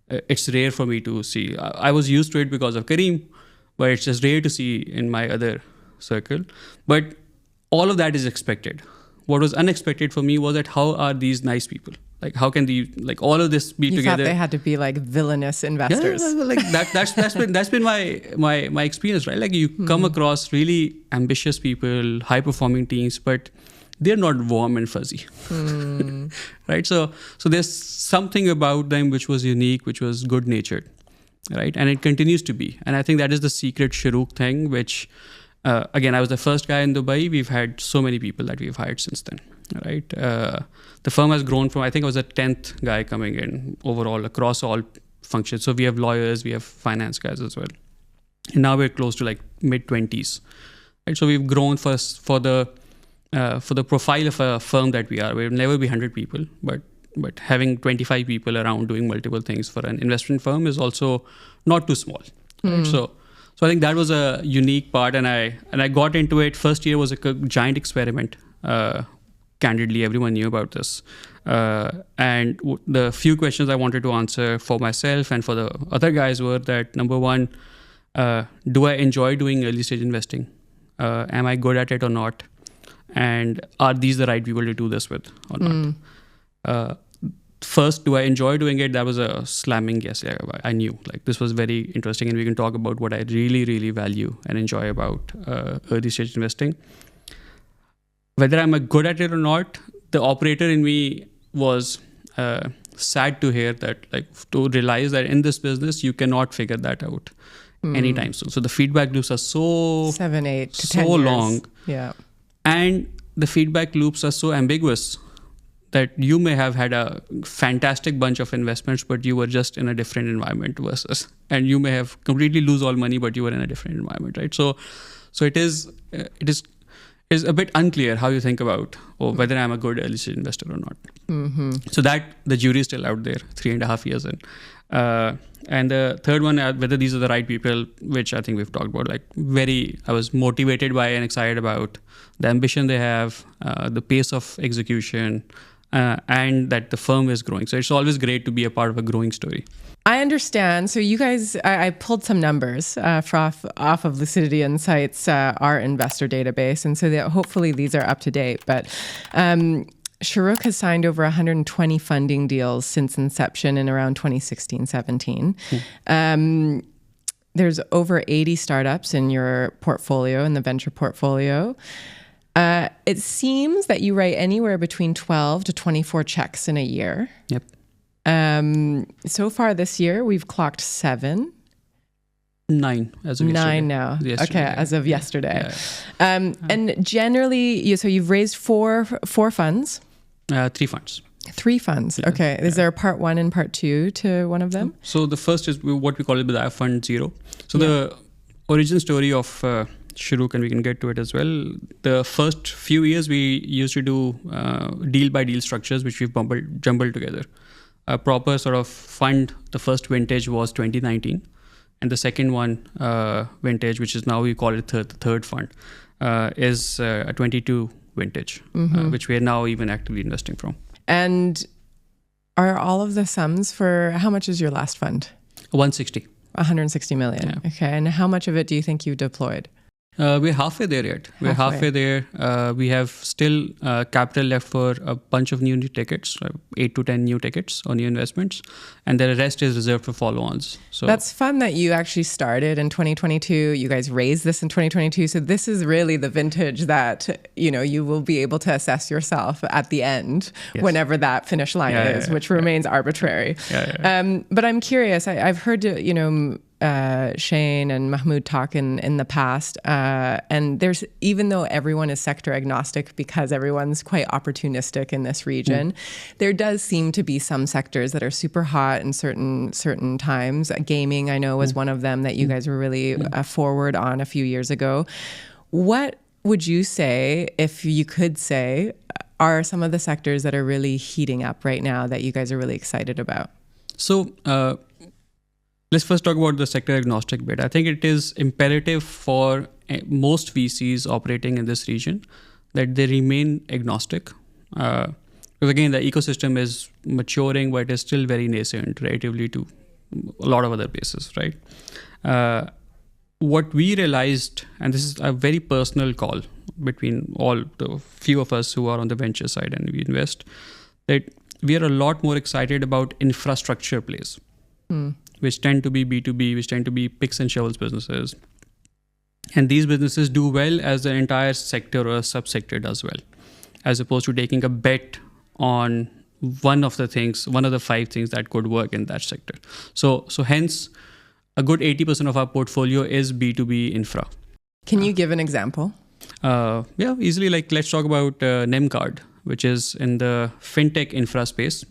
it's rare for me to see. I was used to it because of Careem, but it's just rare to see in my other circle. But all of that is expected. what was unexpected for me was that how are these nice people? Like, how can all of this be you together? Thought they had to be like villainous investors. Yeah, like that's been my experience, right? Like, you come across really ambitious people, high performing teams, but they're not warm and fuzzy, right? So there's something about them which was unique, which was good natured, right? And it continues to be. And I think that is the secret Shorooq thing, which again, I was the first guy in Dubai. We've had so many people that we've hired since then, right? The firm has grown from, I think I was the 10th guy coming in overall across all functions. So we have lawyers, we have finance guys as well. And now we're close to like mid-20s, right? So we've grown for the profile of a firm that we are. We'll never be 100 people, but having 25 people around doing multiple things for an investment firm is also not too small, right? So I think that was a unique part, and I got into it. First year was a giant experiment. Candidly, everyone knew about this. And the few questions I wanted to answer for myself and for the other guys were that, number one, do I enjoy doing early stage investing? Am I good at it or not? And are these the right people to do this with or not? First, do I enjoy doing it? That was a slamming yes. I knew like this was very interesting, and we can talk about what I really, really value and enjoy about early stage investing. Whether I'm good at it or not, the operator in me was sad to hear that, like, to realize that in this business you cannot figure that out anytime soon. So the feedback loops are so 7, 8 to so 10 years. long, and the feedback loops are so ambiguous that you may have had a fantastic bunch of investments, but you were just in a different environment versus, and you may have completely lose all money, but you were in a different environment, right? So it is a bit unclear how you think about whether I'm a good early stage investor or not. So that the jury is still out there, 3.5 years in. And the third one, whether these are the right people, which I think we've talked about, like I was motivated by and excited about the ambition they have, the pace of execution, and that the firm is growing. So it's always great to be a part of a growing story. I understand. So you guys, I pulled some numbers off of Lucidity Insights, our investor database. And so hopefully these are up to date. But Shorooq has signed over 120 funding deals since inception in around 2016-17. There's over 80 startups in your portfolio, in the venture portfolio. It seems that you write anywhere between 12 to 24 checks in a year. Yep. So far this year, we've clocked 7. 9 as of yesterday. 9 now. Yesterday, okay, as of yesterday. Yeah. And generally, so you've raised four funds. 3 funds. 3 funds. Yeah. Okay. Is there a part 1 and part 2 to one of them? So the first is what we call it the Fund 0. So the origin story of Shorooq, and we can get to it as well. The first few years we used to do deal by deal structures, which we've jumbled together. A proper sort of fund, the first vintage was 2019. And the second one vintage, which is now we call it the third fund, is a 22 vintage, which we are now even actively investing from. And are all of the sums for, how much is your last fund? 160. 160 million. Yeah. Okay. And how much of it do you think you deployed? We're halfway there yet. We're halfway there. We have still capital left for a bunch of new tickets, 8 to 10 new tickets or new investments. And the rest is reserved for follow-ons. So that's fun that you actually started in 2022. You guys raised this in 2022. So this is really the vintage that, you will be able to assess yourself at the end, whenever that finish line is, which remains arbitrary. But I'm curious, I've heard, Shane and Mahmoud talk in the past, and there's, even though everyone is sector agnostic because everyone's quite opportunistic in this region, there does seem to be some sectors that are super hot in certain times. Gaming, I know, was one of them that you guys were really forward on a few years ago. What would you say, if you could say, are some of the sectors that are really heating up right now that you guys are really excited about? So let's first talk about the sector agnostic bit. I think it is imperative for most VCs operating in this region that they remain agnostic. Because again, the ecosystem is maturing, but it is still very nascent relatively to a lot of other places, right? What we realized, and this is a very personal call between all the few of us who are on the venture side and we invest, that we are a lot more excited about infrastructure plays, which tend to be B2B, which tend to be picks and shovels businesses. And these businesses do well as the entire sector or subsector does well, as opposed to taking a bet on one of the 5 things that could work in that sector. So hence, a good 80% of our portfolio is B2B infra. Can you give an example? Yeah, easily. Like, let's talk about Nemcard, which is in the Fintech infra space.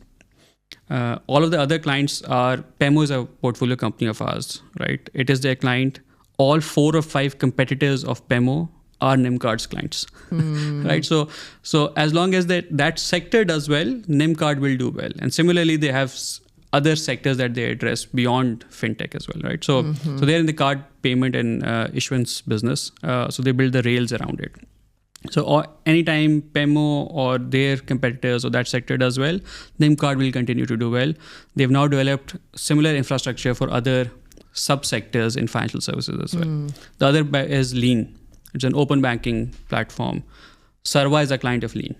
All of the other clients are, Pemo is a portfolio company of ours, right? It is their client. All 4 or 5 competitors of Pemo are Nemcard's clients, right? So as long as that sector does well, Nemcard will do well. And similarly, they have other sectors that they address beyond fintech as well, right? So they're in the card payment and issuance business. So they build the rails around it. So anytime Pemo or their competitors or that sector does well, Nemcard will continue to do well. They've now developed similar infrastructure for other subsectors in financial services as well. The other is Lean. It's an open banking platform. Sarva is a client of Lean,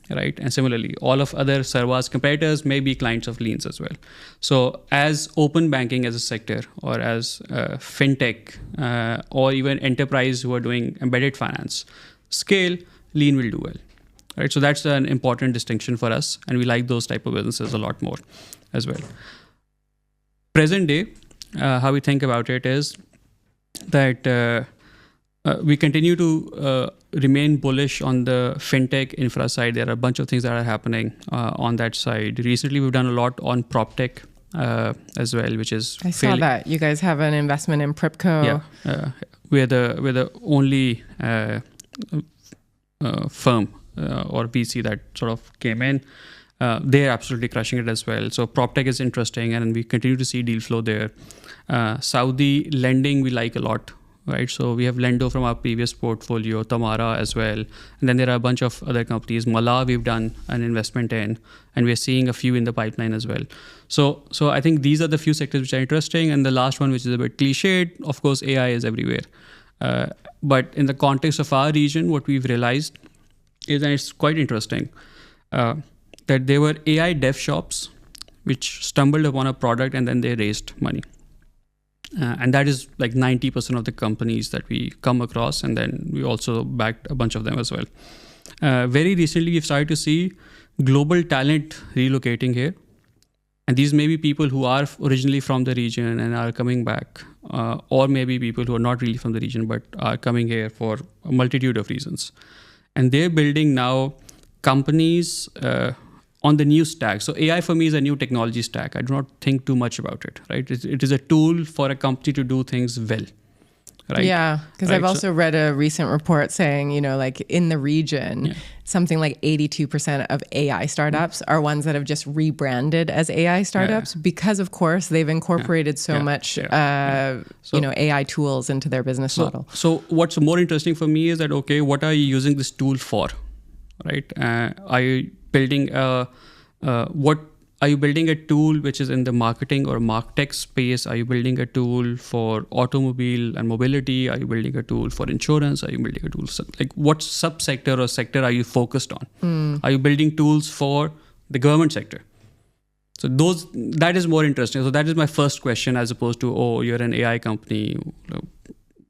right? And similarly, all of other Sarva's competitors may be clients of Lean's as well. So as open banking as a sector, or as fintech, or even enterprise who are doing embedded finance scale, Lean will do well, right? So that's an important distinction for us, and we like those type of businesses a lot more as well. Present day, how we think about it is that we continue to remain bullish on the fintech infra side. There are a bunch of things that are happening on that side. Recently, we've done a lot on proptech as well, which is saw that you guys have an investment in Pripco. Yeah, we're the only firm or VC that sort of came in. They're absolutely crushing it as well. So proptech is interesting, and we continue to see deal flow there. Saudi lending we like a lot, right? So we have Lendo from our previous portfolio, Tamara as well. And then there are a bunch of other companies. Mala we've done an investment in, and we're seeing a few in the pipeline as well. So I think these are the few sectors which are interesting. And the last one, which is a bit cliched, of course, AI is everywhere. But in the context of our region, what we've realized is, and it's quite interesting, that there were AI dev shops which stumbled upon a product and then they raised money. And that is like 90% of the companies that we come across. And then we also backed a bunch of them as well. Very recently, we've started to see global talent relocating here. And these may be people who are originally from the region and are coming back, or maybe people who are not really from the region but are coming here for a multitude of reasons. And they're building now companies on the new stack. So AI for me is a new technology stack. I do not think too much about it, right? It is a tool for a company to do things well, right? Yeah, because I've also read a recent report saying, like in the region, something like 82% of AI startups are ones that have just rebranded as AI startups because, of course, they've incorporated so much, AI tools into their business model. So what's more interesting for me is that, okay, what are you using this tool for, right? Are you building are you building a tool which is in the marketing or martech space? Are you building a tool for automobile and mobility? Are you building a tool for insurance? Are you building a tool like what subsector or sector are you focused on? Are you building tools for the government sector? So that is more interesting. So that is my first question, as opposed to, oh, you're an AI company.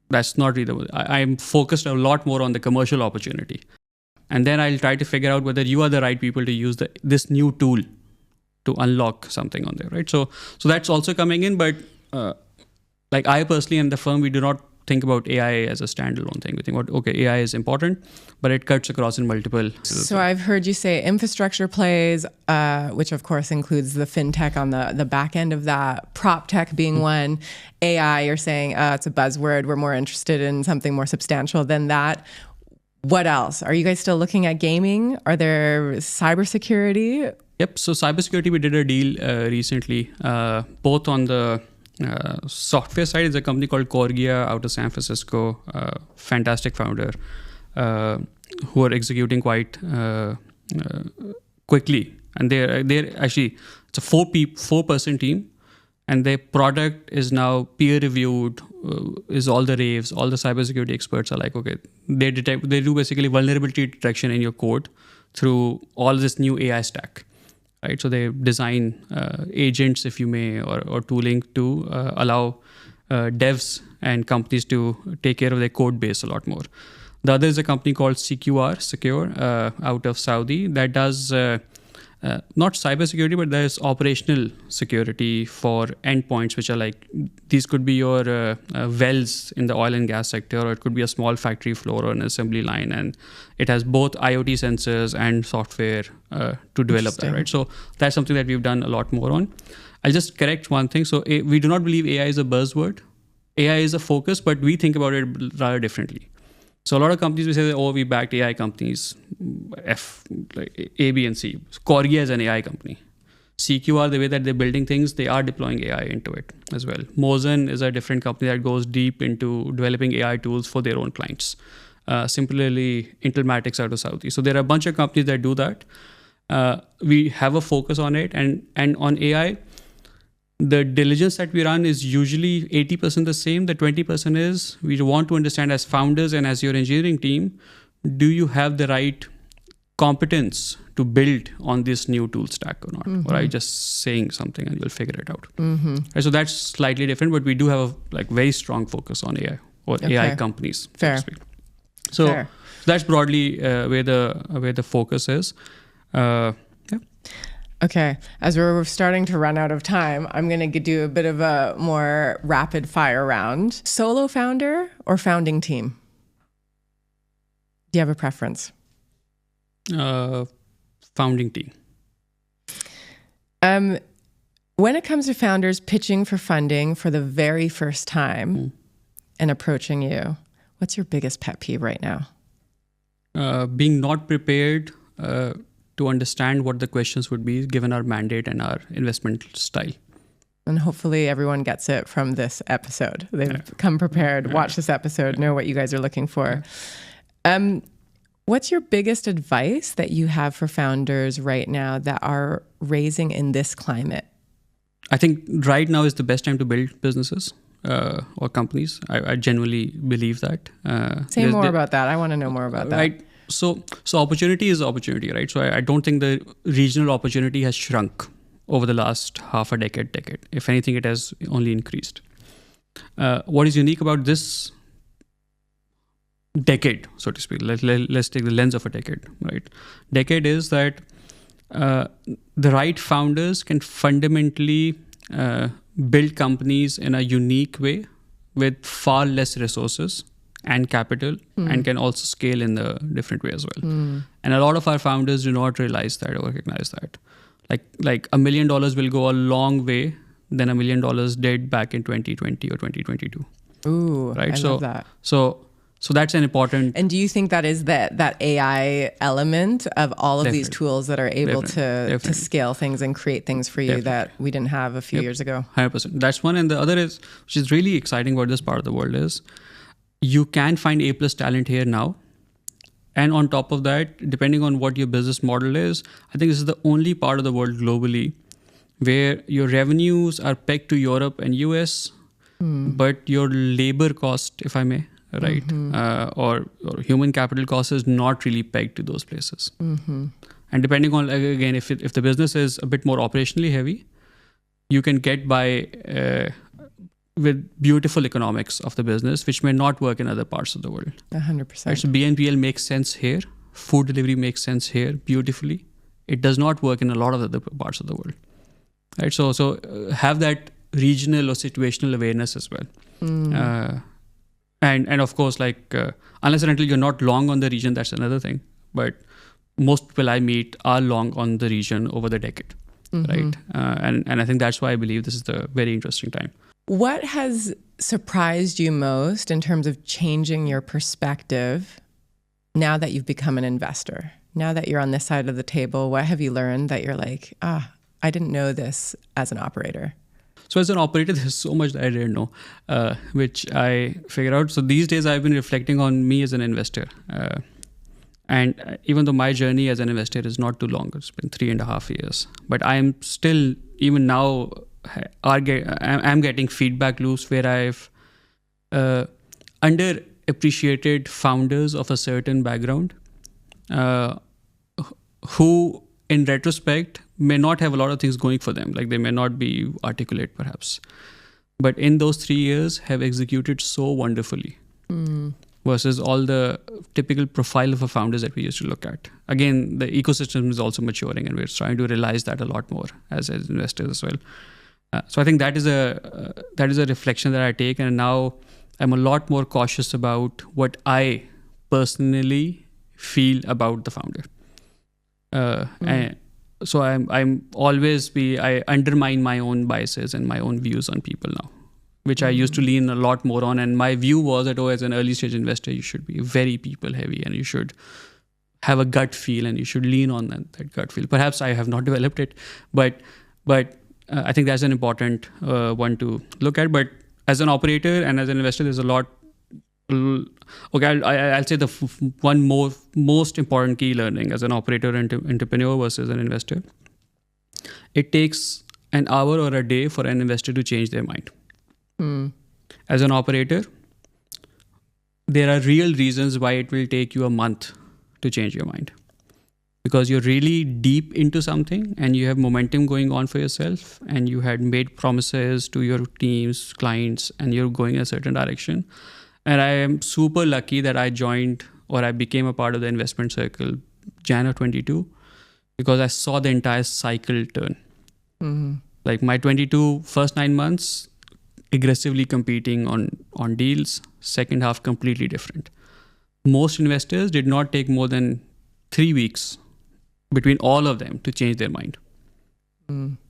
That's not really. I'm focused a lot more on the commercial opportunity. And then I'll try to figure out whether you are the right people to use this new tool to unlock something on there, right? So that's also coming in. But like I personally and the firm, we do not think about AI as a standalone thing. We think about, okay, AI is important, but it cuts across in multiple. So I've heard you say infrastructure plays, which of course includes the fintech on the back end of that, prop tech being one, AI, you're saying it's a buzzword. We're more interested in something more substantial than that. What else? Are you guys still looking at gaming? Are there cybersecurity? Yep. So cybersecurity, we did a deal recently, both on the software side. Is a company called Corgia out of San Francisco, fantastic founder, who are executing quite quickly. And they're actually, it's a 4-person team, and their product is now peer reviewed is all the raves, all the cybersecurity experts are like, okay, they do basically vulnerability detection in your code through all this new AI stack, right? So they design agents, if you may, or tooling to allow devs and companies to take care of their code base a lot more. The other is a company called CQR, Secure, out of Saudi, that does not cybersecurity, but there's operational security for endpoints, which are like, these could be your wells in the oil and gas sector, or it could be a small factory floor or an assembly line. And it has both IoT sensors and software to develop that, right? So that's something that we've done a lot more on. I'll just correct one thing. So we do not believe AI is a buzzword. AI is a focus, but we think about it rather differently. So a lot of companies will say, oh, we backed AI companies, like A, B, and C. Korea is an AI company. CQR, the way that they're building things, they are deploying AI into it as well. Mozen is a different company that goes deep into developing AI tools for their own clients. Similarly, Intelmatics out of Saudi. So there are a bunch of companies that do that. We have a focus on it. And on AI, the diligence that we run is usually 80% the same. The 20% is we want to understand as founders and as your engineering team, do you have the right competence to build on this new tool stack or not? Or are you just saying something and you'll figure it out? Right, so that's slightly different, but we do have a very strong focus on AI or AI companies. Fair. So that's broadly where the focus is. Okay, as we're starting to run out of time, I'm going to do a bit of a more rapid fire round. Solo founder or founding team? Do you have a preference? Founding team. When it comes to founders pitching for funding for the very first time and approaching you, what's your biggest pet peeve right now? Being not prepared to understand what the questions would be given our mandate and our investment style. And hopefully everyone gets it from this episode. They've come prepared, watch this episode, know what you guys are looking for. What's your biggest advice that you have for founders right now that are raising in this climate? I think right now is the best time to build businesses or companies. I genuinely believe that. Say more about that. I want to know more about that. Right. So opportunity is opportunity, right? So I don't think the regional opportunity has shrunk over the last half a decade. If anything, it has only increased. What is unique about this decade, so to speak, let's take the lens of a decade, right? Decade is that the right founders can fundamentally build companies in a unique way with far less resources and capital, and can also scale in a different way as well. And a lot of our founders do not realize that or recognize that. Like $1 million will go a long way than $1 million did back in 2020 or 2022. Ooh, right? I love that. So that's an important. And do you think that is that AI element of all of these tools that are able to scale things and create things for you that we didn't have a few years ago? 100%. That's one. And the other is, which is really exciting about this part of the world, is you can find A+ talent here now. And on top of that, depending on what your business model is, I think this is the only part of the world globally where your revenues are pegged to Europe and US, but your labor cost, if I may, right, or human capital cost is not really pegged to those places. And depending on, again, if the business is a bit more operationally heavy, you can get by with beautiful economics of the business, which may not work in other parts of the world. 100%. Right? So BNPL makes sense here. Food delivery makes sense here beautifully. It does not work in a lot of other parts of the world. Right? So have that regional or situational awareness as well. And of course, unless and until you're not long on the region, that's another thing. But most people I meet are long on the region over the decade, right? And I think that's why I believe this is the very interesting time. What has surprised you most in terms of changing your perspective now that you've become an investor? Now that you're on this side of the table, what have you learned that you're like, I didn't know this as an operator? So as an operator, there's so much that I didn't know, which I figured out. So these days I've been reflecting on me as an investor. And even though my journey as an investor is not too long, it's been 3.5 years, but I am still, even now, I'm getting feedback loops where I've uh, underappreciated founders of a certain background who, in retrospect, may not have a lot of things going for them. Like they may not be articulate, perhaps. But in those 3 years have executed so wonderfully versus all the typical profile of a founders that we used to look at. Again, the ecosystem is also maturing and we're trying to realize that a lot more as investors as well. So I think that is a reflection that I take, and now I'm a lot more cautious about what I personally feel about the founder. And so I'm always I undermine my own biases and my own views on people now, which I used to lean a lot more on. And my view was that, as an early stage investor, you should be very people heavy and you should have a gut feel and you should lean on that gut feel. Perhaps I have not developed it, but I think that's an important one to look at. But as an operator and as an investor, there's a lot. Okay, I'll say the one most important key learning as an operator and entrepreneur versus an investor. It takes an hour or a day for an investor to change their mind. As an operator, there are real reasons why it will take you a month to change your mind. Because you're really deep into something and you have momentum going on for yourself and you had made promises to your teams, clients, and you're going in a certain direction. And I am super lucky that I joined or I became a part of the investment circle January 22 because I saw the entire cycle turn. Like my 22 first 9 months, aggressively competing on deals, second half completely different. Most investors did not take more than 3 weeks between all of them to change their mind.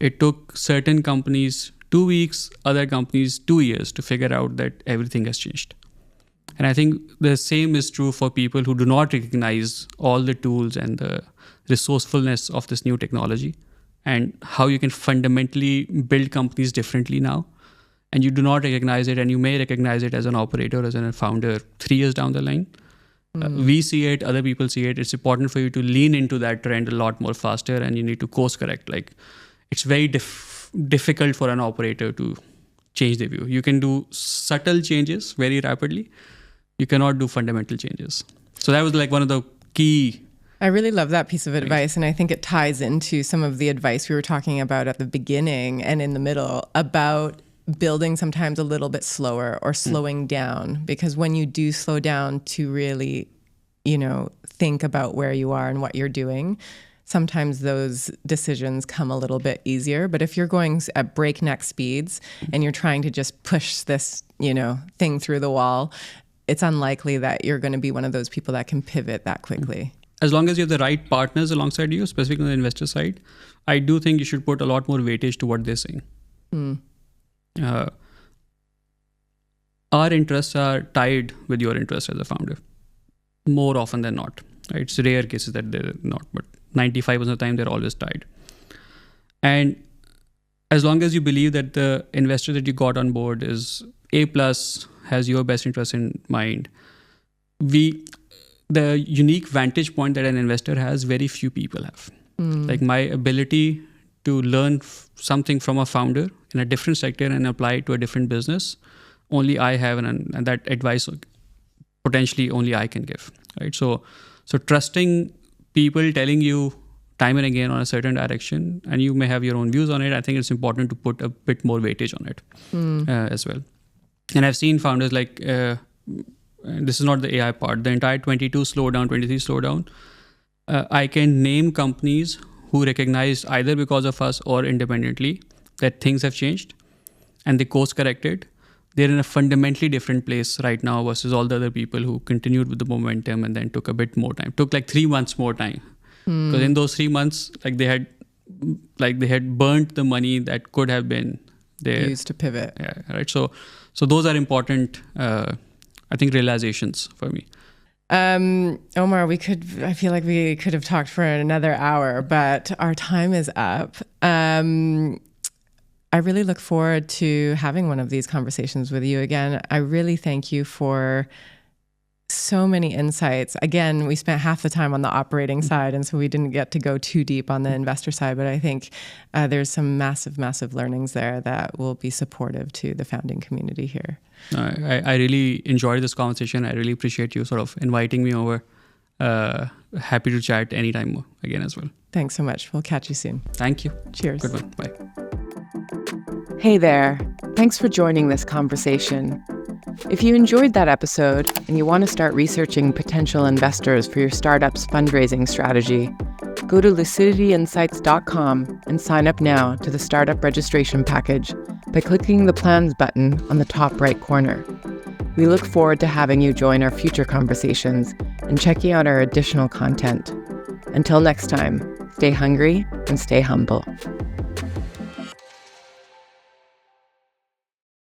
It took certain companies 2 weeks, other companies 2 years to figure out that everything has changed. And I think the same is true for people who do not recognize all the tools and the resourcefulness of this new technology and how you can fundamentally build companies differently now. And you do not recognize it, and you may recognize it as an operator, as a founder 3 years down the line. We see it, other people see it. It's important for you to lean into that trend a lot more faster, and you need to course correct. Like it's very difficult for an operator to change their view. You can do subtle changes very rapidly. You cannot do fundamental changes. So that was like one of the key. I really love that piece of advice. And I think it ties into some of the advice we were talking about at the beginning and in the middle about building sometimes a little bit slower or slowing down, because when you do slow down to really, think about where you are and what you're doing, sometimes those decisions come a little bit easier. But if you're going at breakneck speeds and you're trying to just push this, thing through the wall, it's unlikely that you're going to be one of those people that can pivot that quickly. As long as you have the right partners alongside you, specifically on the investor side, I do think you should put a lot more weightage to what they're saying. Our interests are tied with your interests as a founder more often than not. Right? It's rare cases that they're not, but 95% of the time they're always tied. And as long as you believe that the investor that you got on board is A+, has your best interest in mind, the unique vantage point that an investor has, very few people have. Like my ability to learn something from a founder in a different sector and apply it to a different business, only I have, and that advice potentially only I can give. Right? So trusting people telling you time and again on a certain direction, and you may have your own views on it, I think it's important to put a bit more weightage on it as well. And I've seen founders like, this is not the AI part, the entire 22 slowdown, 23 slowdown. I can name companies who recognized either because of us or independently that things have changed and they course corrected. They're in a fundamentally different place right now versus all the other people who continued with the momentum and then took a bit more time. Took like 3 months more time. Because in those 3 months, they had burnt the money that could have been there. Used to pivot. Yeah, right. So those are important, I think, realizations for me. Omer, I feel like we could have talked for another hour, but our time is up. I really look forward to having one of these conversations with you again. I really thank you for So many insights. Again, we spent half the time on the operating side, and so we didn't get to go too deep on the investor side, but I think there's some massive learnings there that will be supportive to the founding community here. I really enjoyed this conversation. I really appreciate you sort of inviting me over. Happy to chat anytime again as well. Thanks so much. We'll catch you soon. Thank you. Cheers. Good one. Bye. Hey there. Thanks for joining this conversation. If you enjoyed that episode and you want to start researching potential investors for your startup's fundraising strategy, go to lucidityinsights.com and sign up now to the startup registration package by clicking the plans button on the top right corner. We look forward to having you join our future conversations and checking out our additional content. Until next time, stay hungry and stay humble.